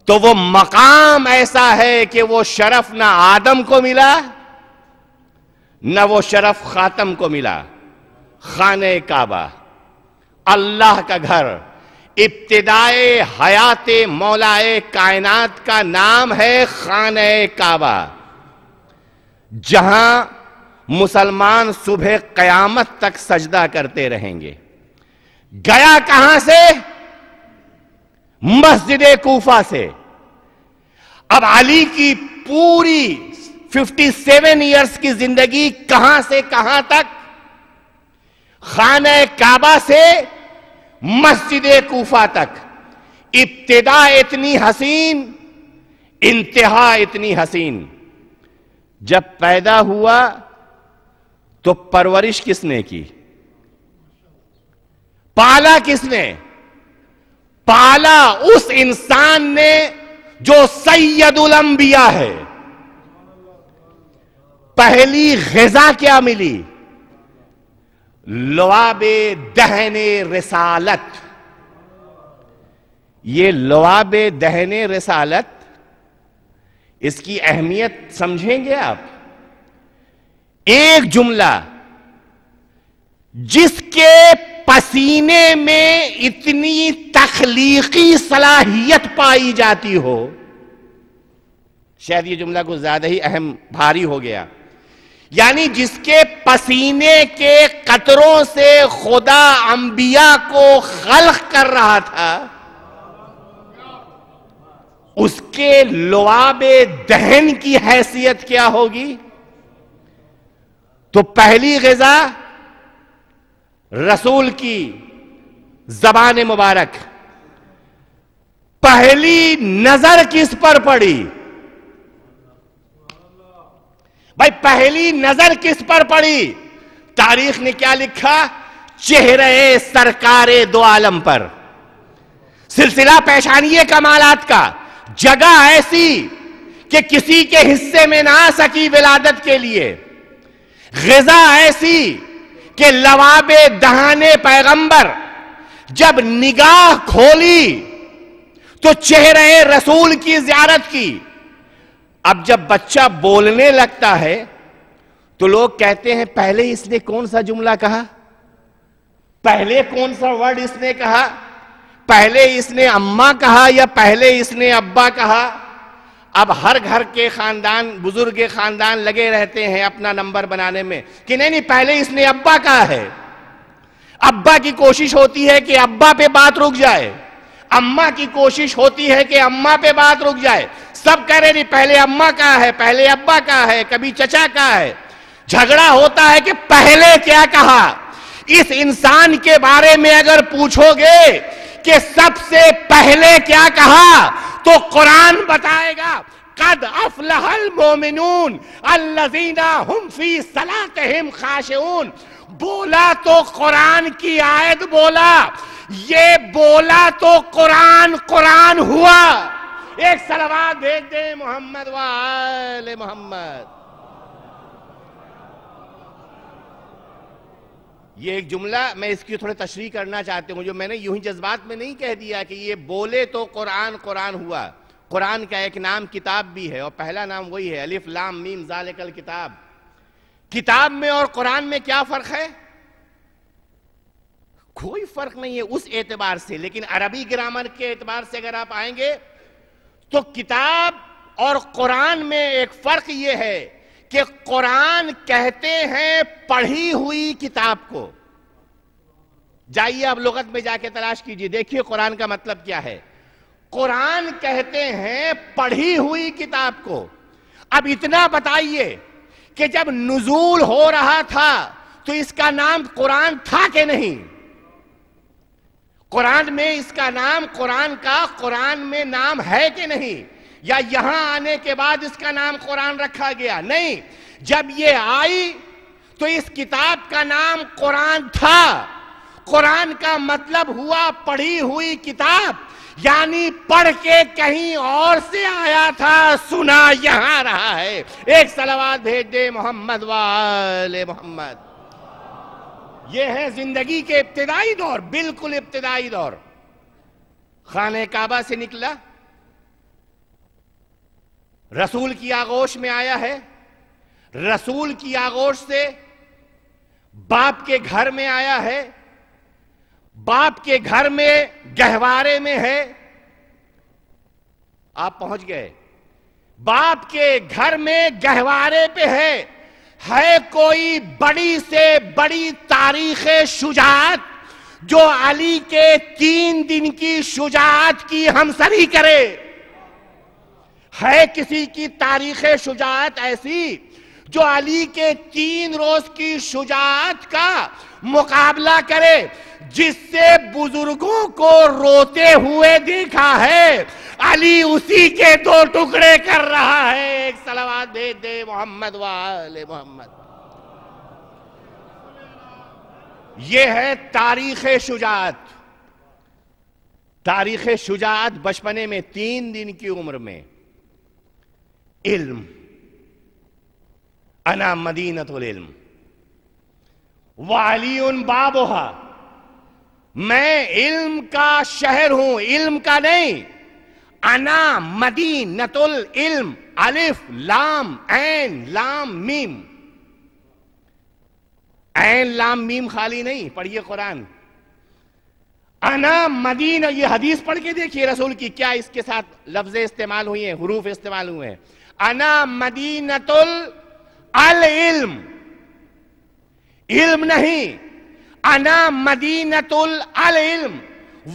تو وہ مقام ایسا ہے کہ وہ شرف نہ آدم کو ملا، نہ وہ شرف خاتم کو ملا۔ خانہ کعبہ، اللہ کا گھر، ابتدائے حیات مولائے کائنات کا نام ہے خانہ کعبہ، جہاں مسلمان صبح قیامت تک سجدہ کرتے رہیں گے۔ گیا کہاں سے؟ مسجد کوفہ سے۔ اب علی کی پوری 57 ایئرز کی زندگی کہاں سے کہاں تک؟ خانہ کعبہ سے مسجد کوفہ تک۔ ابتدا اتنی حسین، انتہا اتنی حسین۔ جب پیدا ہوا تو پرورش کس نے کی؟ پالا کس نے؟ پالا اس انسان نے جو سید الانبیاء ہے۔ پہلی غذا کیا ملی؟ لعاب دہن رسالت۔ یہ لعاب دہن رسالت، اس کی اہمیت سمجھیں گے آپ؟ ایک جملہ جس کے پسینے میں اتنی تخلیقی صلاحیت پائی جاتی ہو، شاید یہ جملہ کچھ زیادہ ہی اہم بھاری ہو گیا، یعنی جس کے پسینے کے قطروں سے خدا انبیاء کو خلق کر رہا تھا، اس کے لعاب دہن کی حیثیت کیا ہوگی؟ تو پہلی غذا رسول کی زبان مبارک۔ پہلی نظر کس پر پڑی؟ بھائی پہلی نظر کس پر پڑی؟ تاریخ نے کیا لکھا؟ چہرے سرکار دو عالم پر۔ سلسلہ پیشانی کمالات کا، جگہ ایسی کہ کسی کے حصے میں نہ آ سکی ولادت کے لیے، غذا ایسی کہ لعاب دہان پیغمبر جب نگاہ کھولی تو چہرے رسول کی زیارت کی۔ اب جب بچہ بولنے لگتا ہے تو لوگ کہتے ہیں پہلے اس نے کون سا جملہ کہا، پہلے کون سا ورڈ اس نے کہا، پہلے اس نے اماں کہا یا پہلے اس نے ابا کہا؟ اب ہر گھر کے خاندان، بزرگ خاندان لگے رہتے ہیں اپنا نمبر بنانے میں کہ نہیں پہلے اس نے ابا کہا ہے. ابا کی کوشش ہوتی ہے کہ ابا پہ بات رک جائے، اماں کی کوشش ہوتی ہے کہ اماں پہ بات رک جائے. سب کہہ رہے نہیں پہلے اماں کہا ہے، پہلے ابا کہا ہے، کبھی چچا کہا ہے. جھگڑا ہوتا ہے کہ پہلے کیا کہا. اس انسان کے بارے میں اگر پوچھو گے کہ سب سے پہلے کیا کہا تو قرآن بتائے گا قد افلح المومنون الذین هم فی صلاتہم خاشعون. بولا تو قرآن کی آیت بولا، یہ بولا تو قرآن ہوا. ایک صلوات بھیج دیں محمد و آل محمد. یہ ایک جملہ میں اس کی تھوڑے تشریح کرنا چاہتے ہوں، جو میں نے یوں ہی جذبات میں نہیں کہہ دیا کہ یہ بولے تو قرآن ہوا. قرآن کا ایک نام کتاب بھی ہے اور پہلا نام وہی ہے الف لام میم ذالک الکتاب. کتاب میں اور قرآن میں کیا فرق ہے؟ کوئی فرق نہیں ہے اس اعتبار سے، لیکن عربی گرامر کے اعتبار سے اگر آپ آئیں گے تو کتاب اور قرآن میں ایک فرق یہ ہے کہ قرآن کہتے ہیں پڑھی ہوئی کتاب کو. جائیے اب لغت میں جا کے تلاش کیجئے، دیکھیے قرآن کا مطلب کیا ہے. قرآن کہتے ہیں پڑھی ہوئی کتاب کو. اب اتنا بتائیے کہ جب نزول ہو رہا تھا تو اس کا نام قرآن تھا کہ نہیں؟ قرآن میں اس کا نام قرآن میں نام ہے کہ نہیں؟ یا یہاں آنے کے بعد اس کا نام قرآن رکھا گیا؟ نہیں، جب یہ آئی تو اس کتاب کا نام قرآن تھا. قرآن کا مطلب ہوا پڑھی ہوئی کتاب، یعنی پڑھ کے کہیں اور سے آیا تھا، سنا یہاں رہا ہے. ایک صلوات بھیج دے محمد و آل محمد. یہ ہے زندگی کے ابتدائی دور، بالکل ابتدائی دور. خانہ کعبہ سے نکلا، رسول کی آغوش میں آیا ہے، رسول کی آغوش سے باپ کے گھر میں آیا ہے، باپ کے گھر میں گہوارے میں ہے. آپ پہنچ گئے، باپ کے گھر میں گہوارے پہ ہے کوئی بڑی سے بڑی تاریخ شجاعت جو علی کے 3 دن کی شجاعت کی ہمسری کرے. ہے کسی کی تاریخ شجاعت ایسی جو علی کے 3 روز کی شجاعت کا مقابلہ کرے؟ جس سے بزرگوں کو روتے ہوئے دیکھا ہے، علی اسی کے 2 ٹکڑے کر رہا ہے. ایک صلوات بھیج دے محمد و آل محمد. یہ ہے تاریخ شجاعت. تاریخ شجاعت بچپنے میں 3 دن کی عمر میں. علم، انا مدینۃ العلم وعلی بابھا. میں علم کا شہر ہوں، علم کا نہیں. انا مدینۃ العلم، الف لام عین لام میم. عین لام میم خالی نہیں، پڑھیے قرآن. انا مدینہ، یہ حدیث پڑھ کے دیکھیے رسول کی، کیا اس کے ساتھ لفظ استعمال ہوئے ہیں، حروف استعمال ہوئے ہیں. انا مدینۃ العلم، علم نہیں، انا مدینۃ العلم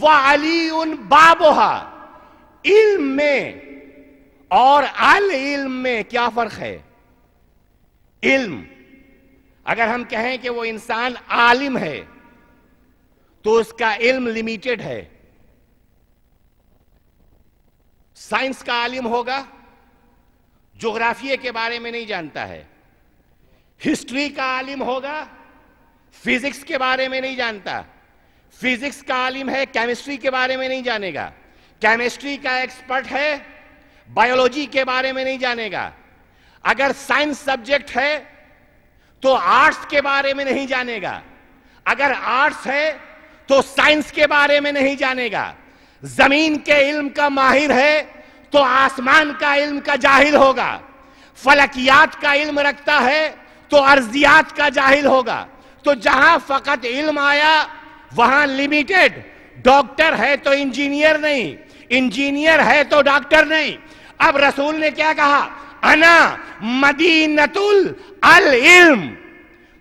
وعلی بابھا. علم میں اور العلم میں کیا فرق ہے؟ علم، اگر ہم کہیں کہ وہ انسان عالم ہے تو اس کا علم لیمیٹڈ ہے. سائنس کا عالم ہوگا، جغرافیے کے بارے میں نہیں جانتا ہے. ہسٹری کا عالم ہوگا، فزکس کے بارے میں نہیں جانتا. فزکس کا عالم ہے، کیمسٹری کے بارے میں نہیں جانے گا. کیمسٹری کا ایکسپرٹ ہے، بایولوجی کے بارے میں نہیں جانے گا. اگر سائنس سبجیکٹ ہے تو آرٹس کے بارے میں نہیں جانے گا. اگر آرٹس ہے تو سائنس کے بارے میں نہیں جانے گا. زمین کے علم کا ماہر ہے تو آسمان کا علم کا جاہل ہوگا. فلکیات کا علم رکھتا ہے تو ارضیات کا جاہل ہوگا. تو جہاں فقط علم آیا وہاں لمیٹڈ. ڈاکٹر ہے تو انجینئر نہیں, انجینئر ہے تو ڈاکٹر نہیں. اب رسول نے کیا کہا؟ انا مدینۃ العلم,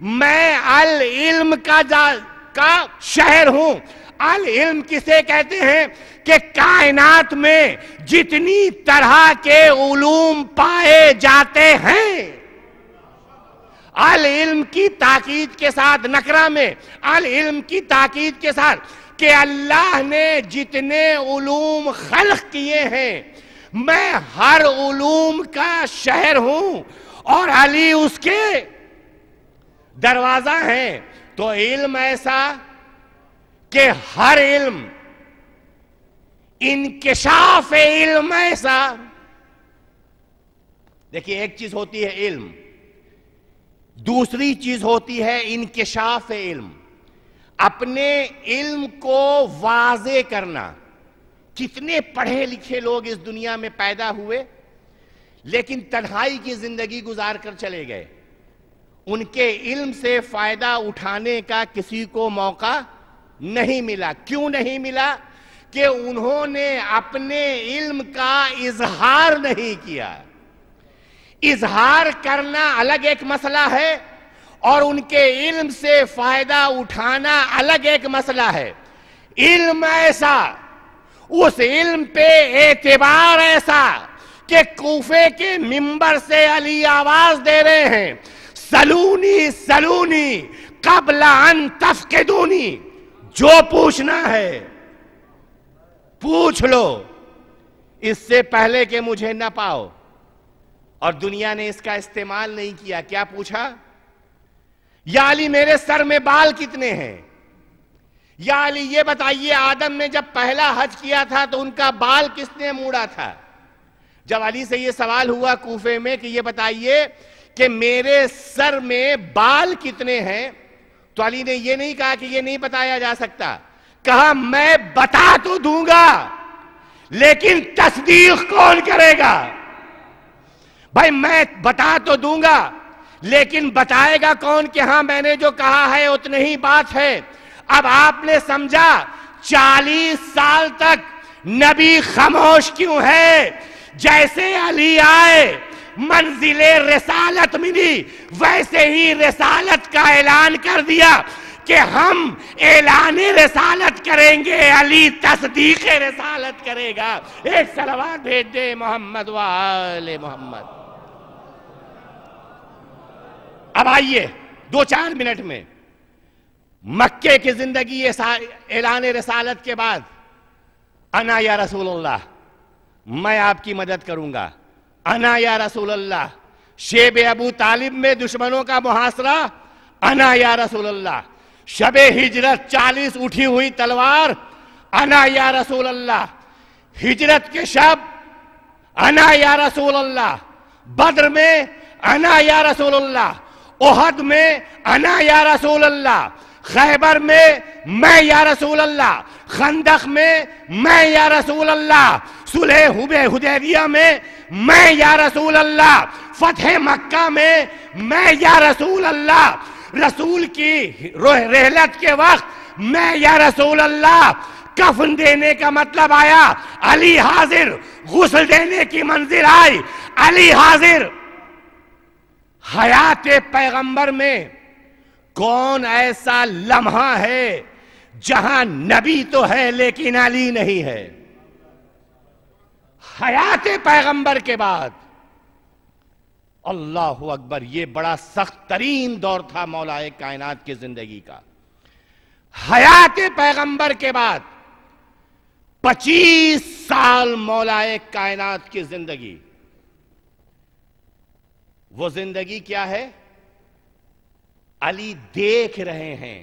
میں العلم کا شہر ہوں. العلم کسے کہتے ہیں؟ کہ کائنات میں جتنی طرح کے علوم پائے جاتے ہیں. العلم کی تاکید کے ساتھ, نکرہ میں العلم کی تاکید کے ساتھ, کہ اللہ نے جتنے علوم خلق کیے ہیں میں ہر علوم کا شہر ہوں اور علی اس کے دروازہ ہیں. تو علم ایسا کہ ہر علم, انکشاف علم ایسا. دیکھیے ایک چیز ہوتی ہے علم, دوسری چیز ہوتی ہے انکشاف علم. اپنے علم کو واضح کرنا. کتنے پڑھے لکھے لوگ اس دنیا میں پیدا ہوئے لیکن تنہائی کی زندگی گزار کر چلے گئے. ان کے علم سے فائدہ اٹھانے کا کسی کو موقع نہیں ملا. کیوں نہیں ملا؟ کہ انہوں نے اپنے علم کا اظہار نہیں کیا. اظہار کرنا الگ ایک مسئلہ ہے اور ان کے علم سے فائدہ اٹھانا الگ ایک مسئلہ ہے. علم ایسا, اس علم پہ اعتبار ایسا کہ کوفے کے منبر سے علی آواز دے رہے ہیں, سلونی سلونی قبل ان تفقدونی, جو پوچھنا ہے پوچھ لو اس سے پہلے کہ مجھے نہ پاؤ. اور دنیا نے اس کا استعمال نہیں کیا. کیا پوچھا؟ یا علی میرے سر میں بال کتنے ہیں؟ یا علی یہ بتائیے آدم نے جب پہلا حج کیا تھا تو ان کا بال کس نے موڑا تھا؟ جب علی سے یہ سوال ہوا کوفے میں کہ یہ بتائیے کہ میرے سر میں بال کتنے ہیں, تو علی نے یہ نہیں کہا کہ یہ نہیں بتایا جا سکتا. کہا میں بتا تو دوں گا لیکن تصدیق کون کرے گا؟ بھائی میں بتا تو دوں گا لیکن بتائے گا کون کہ ہاں میں نے جو کہا ہے اتنی ہی بات ہے. اب آپ نے سمجھا 40 سال تک نبی خاموش کیوں ہے؟ جیسے علی آئے منزل رسالت ملی ویسے ہی رسالت کا اعلان کر دیا کہ ہم اعلان رسالت کریں گے, علی تصدیق رسالت کرے گا. ایک صلوات بھیج دے محمد و آل محمد. اب آئیے 2-4 منٹ میں مکے کی زندگی اعلان رسالت کے بعد, انا یا رسول اللہ, میں آپ کی مدد کروں گا. انا یا رسول اللہ, شیب ابو طالب میں دشمنوں کا محاصرہ, انا یا رسول اللہ. شب ہجرت 40 اٹھی ہوئی تلوار, انا یا رسول اللہ. ہجرت کے شب, انا یا رسول اللہ. بدر میں, انا یا رسول اللہ. احد میں, انا یا رسول اللہ. خیبر میں یا رسول اللہ. خندق میں یا رسول اللہ. صلح حدیبیہ میں یا رسول اللہ. فتح مکہ میں یا رسول اللہ. رسول کی رحلت کے وقت میں یا رسول اللہ. کفن دینے کا مطلب آیا علی حاضر, غسل دینے کی منزل آئی علی حاضر. حیات پیغمبر میں کون ایسا لمحہ ہے جہاں نبی تو ہے لیکن علی نہیں ہے؟ حیات پیغمبر کے بعد اللہ اکبر, یہ بڑا سخت ترین دور تھا مولا کائنات کی زندگی کا. حیات پیغمبر کے بعد 25 سال مولا کائنات کی زندگی. وہ زندگی کیا ہے؟ علی دیکھ رہے ہیں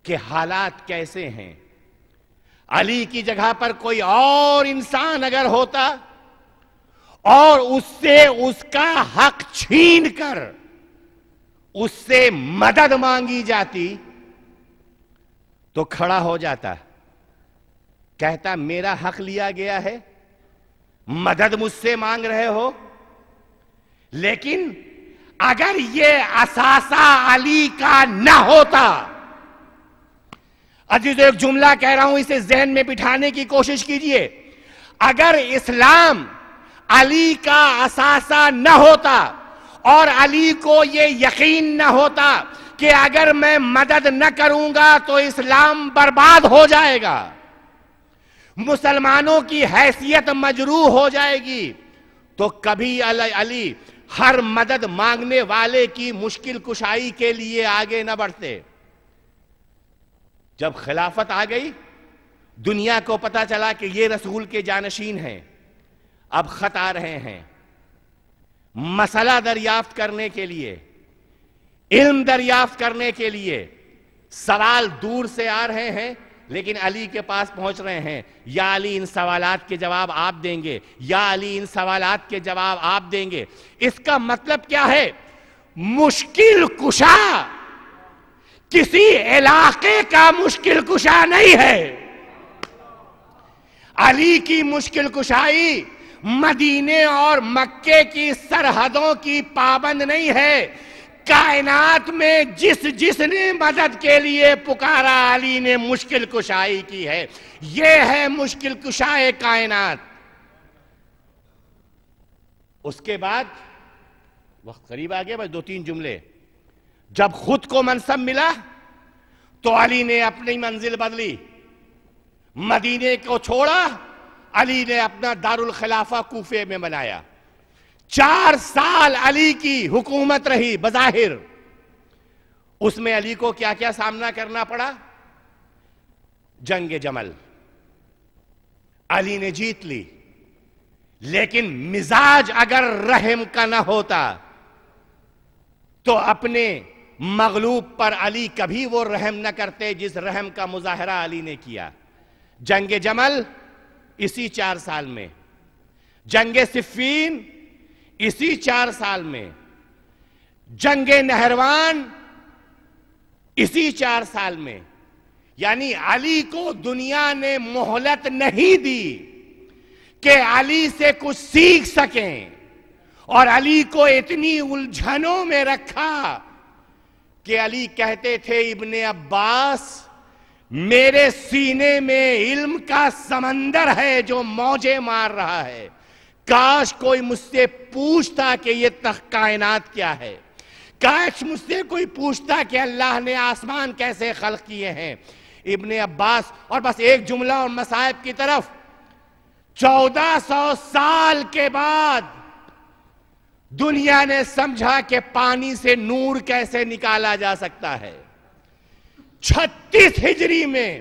کہ حالات کیسے ہیں. علی کی جگہ پر کوئی اور انسان اگر ہوتا اور اس سے اس کا حق چھین کر اس سے مدد مانگی جاتی تو کھڑا ہو جاتا, کہتا میرا حق لیا گیا ہے, مدد مجھ سے مانگ رہے ہو. لیکن اگر یہ اثاثہ علی کا نہ ہوتا، عزیزو ایک جملہ کہہ رہا ہوں، اسے ذہن میں بٹھانے کی کوشش کیجئے، اگر اسلام علی کا اثاثہ نہ ہوتا اور علی کو یہ یقین نہ ہوتا کہ اگر میں مدد نہ کروں گا تو اسلام برباد ہو جائے گا، مسلمانوں کی حیثیت مجروح ہو جائے گی، تو کبھی علی ہر مدد مانگنے والے کی مشکل کشائی کے لیے آگے نہ بڑھتے۔ جب خلافت آ گئی، دنیا کو پتا چلا کہ یہ رسول کے جانشین ہیں، اب خط آ رہے ہیں مسئلہ دریافت کرنے کے لیے، علم دریافت کرنے کے لیے، سوال دور سے آ رہے ہیں لیکن علی کے پاس پہنچ رہے ہیں۔ یا علی ان سوالات کے جواب آپ دیں گے، یا علی ان سوالات کے جواب آپ دیں گے۔ اس کا مطلب کیا ہے؟ مشکل کشا کسی علاقے کا مشکل کشا نہیں ہے، علی کی مشکل کشائی مدینے اور مکے کی سرحدوں کی پابند نہیں ہے۔ کائنات میں جس نے مدد کے لیے پکارا، علی نے مشکل کشائی کی ہے۔ یہ ہے مشکل کشائے کائنات۔ اس کے بعد وقت قریب آ گیا، بس 2-3 جملے۔ جب خود کو منصب ملا تو علی نے اپنی منزل بدلی، مدینے کو چھوڑا، علی نے اپنا دارالخلافہ کوفے میں بنایا۔ 4 سال علی کی حکومت رہی بظاہر، اس میں علی کو کیا کیا سامنا کرنا پڑا؟ جنگ جمل علی نے جیت لی، لیکن مزاج اگر رحم کا نہ ہوتا تو اپنے مغلوب پر علی کبھی وہ رحم نہ کرتے جس رحم کا مظاہرہ علی نے کیا۔ جنگ جمل اسی 4 سال میں، جنگ صفین اسی 4 سال میں، جنگ نہروان اسی 4 سال میں۔ یعنی علی کو دنیا نے مہلت نہیں دی کہ علی سے کچھ سیکھ سکیں، اور علی کو اتنی الجھنوں میں رکھا کہ علی کہتے تھے ابن عباس میرے سینے میں علم کا سمندر ہے جو موجیں مار رہا ہے، کاش کوئی مجھ سے پوچھتا کہ یہ کائنات کیا ہے، کاش مجھ سے کوئی پوچھتا کہ اللہ نے آسمان کیسے خلق کیے ہیں۔ ابن عباس، اور بس ایک جملہ اور مصائب کی طرف، 1400 سال کے بعد دنیا نے سمجھا کہ پانی سے نور کیسے نکالا جا سکتا ہے۔ 36 ہجری میں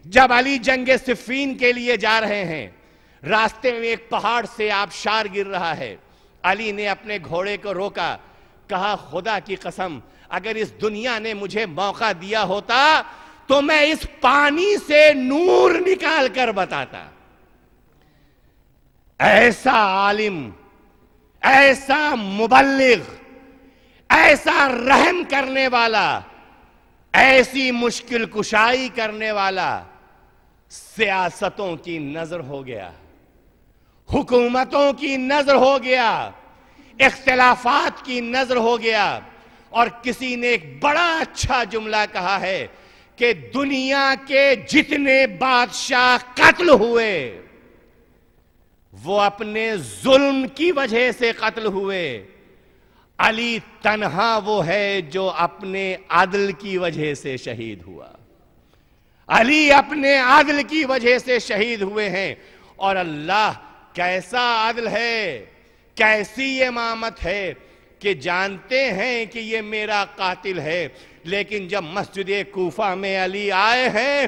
جب علی جنگ صفین کے لیے جا رہے ہیں، راستے میں ایک پہاڑ سے آبشار گر رہا ہے، علی نے اپنے گھوڑے کو روکا، کہا خدا کی قسم اگر اس دنیا نے مجھے موقع دیا ہوتا تو میں اس پانی سے نور نکال کر بتاتا۔ ایسا عالم، ایسا مبلغ، ایسا رحم کرنے والا، ایسی مشکل کشائی کرنے والا سیاستوں کی نظر ہو گیا، حکومتوں کی نظر ہو گیا، اختلافات کی نظر ہو گیا۔ اور کسی نے ایک بڑا اچھا جملہ کہا ہے کہ دنیا کے جتنے بادشاہ قتل ہوئے وہ اپنے ظلم کی وجہ سے قتل ہوئے، علی تنہا وہ ہے جو اپنے عدل کی وجہ سے شہید ہوا۔ علی اپنے عدل کی وجہ سے شہید ہوئے ہیں، اور اللہ کیسا عدل ہے، کیسی امامت ہے کہ جانتے ہیں کہ یہ میرا قاتل ہے، لیکن جب مسجد کوفہ میں علی آئے ہیں،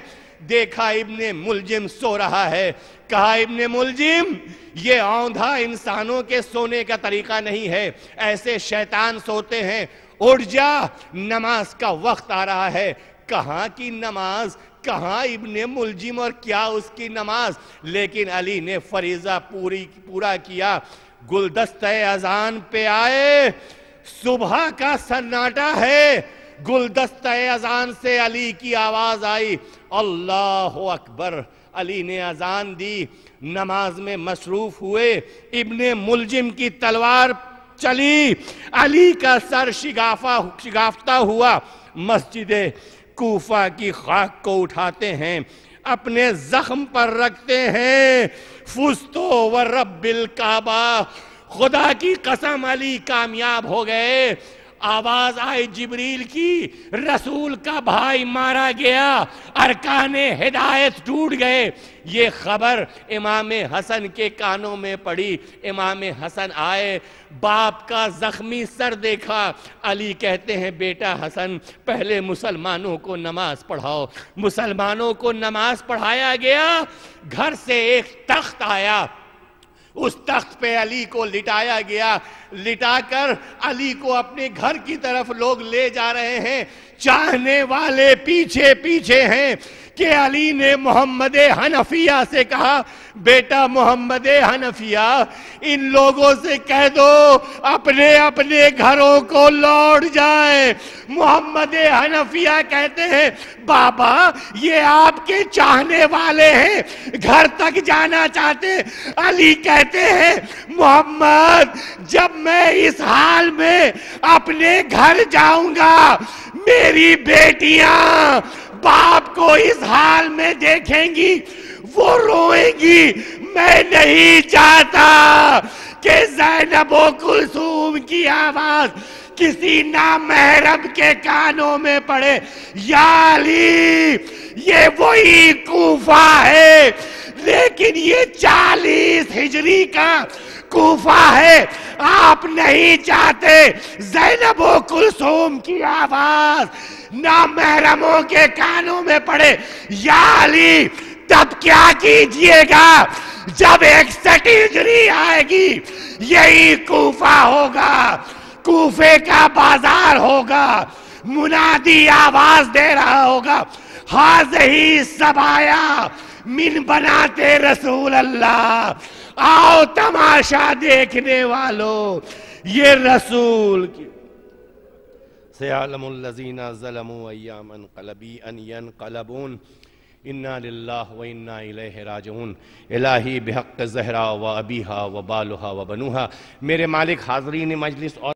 دیکھا ابن ملجم سو رہا ہے، کہا ابن ملجم یہ اوندھا انسانوں کے سونے کا طریقہ نہیں ہے، ایسے شیطان سوتے ہیں، اٹھ جا نماز کا وقت آ رہا ہے۔ کہاں کی نماز، کہاں ابن ملجم اور کیا اس کی نماز، لیکن علی نے فریضہ پورا کیا۔ گلدستہ اذان پہ آئے، صبح کا سناٹا ہے، گلدستہ اذان سے علی کی آواز آئی، اللہ اکبر۔ علی نے اذان دی، نماز میں مصروف ہوئے، ابن ملجم کی تلوار چلی، علی کا سر شگافتہ ہوا مسجد کوفہ کی خاک کو اٹھاتے ہیں، اپنے زخم پر رکھتے ہیں، فزتو ورب الکعبہ، خدا کی قسم علی کامیاب ہو گئے۔ آواز آئی جبریل کی، رسول کا بھائی مارا گیا، ارکان ہدایت ٹوٹ گئے۔ یہ خبر امام حسن کے کانوں میں پڑی۔ امام حسن آئے، باپ کا زخمی سر دیکھا۔ علی کہتے ہیں بیٹا حسن پہلے مسلمانوں کو نماز پڑھاؤ۔ مسلمانوں کو نماز پڑھایا گیا، گھر سے ایک تخت آیا، اس تخت پہ علی کو لٹایا گیا، لٹا کر علی کو اپنے گھر کی طرف لوگ لے جا رہے ہیں۔ چاہنے والے پیچھے پیچھے ہیں کہ علی نے محمد حنفیہ سے کہا، بیٹا محمد حنفیہ ان لوگوں سے کہہ دو اپنے اپنے گھروں کو لوٹ جائیں۔ محمد حنفیہ کہتے ہیں بابا یہ آپ کے چاہنے والے ہیں، گھر تک جانا چاہتے۔ علی کہتے ہیں محمد جب میں اس حال میں اپنے گھر جاؤں گا، میری بیٹیاں باپ کو اس حال میں دیکھیں گی، وہ روئیں گی۔ میں نہیں چاہتا کہ زینب و کلثوم کی آواز کسی نامحرم کے کانوں میں پڑے۔ یا علی یہ وہی کوفہ ہے، لیکن یہ 40 ہجری کا کوفہ ہے۔ آپ نہیں چاہتے زینب و کلثوم کی آواز نامحرموں کے کانوں میں پڑے۔ یا علی تب کیا کیجئے گا جب 61 ہجری آئے گی، یہی کوفہ ہوگا، کوفے کا بازار ہوگا، منادی آواز دے رہا ہوگا، حاضہی سبایا من بناتے رسول اللہ، آؤ تماشا دیکھنے والوں، یہ رسول کی سیعلم الذین ظلموا ایام انقلبی ان ینقلبون انا للہ و انا الیہ راجعون۔ الہی بحق زہرا و ابیہا و بالہا و بنوہا، میرے مالک حاضرین مجلس اور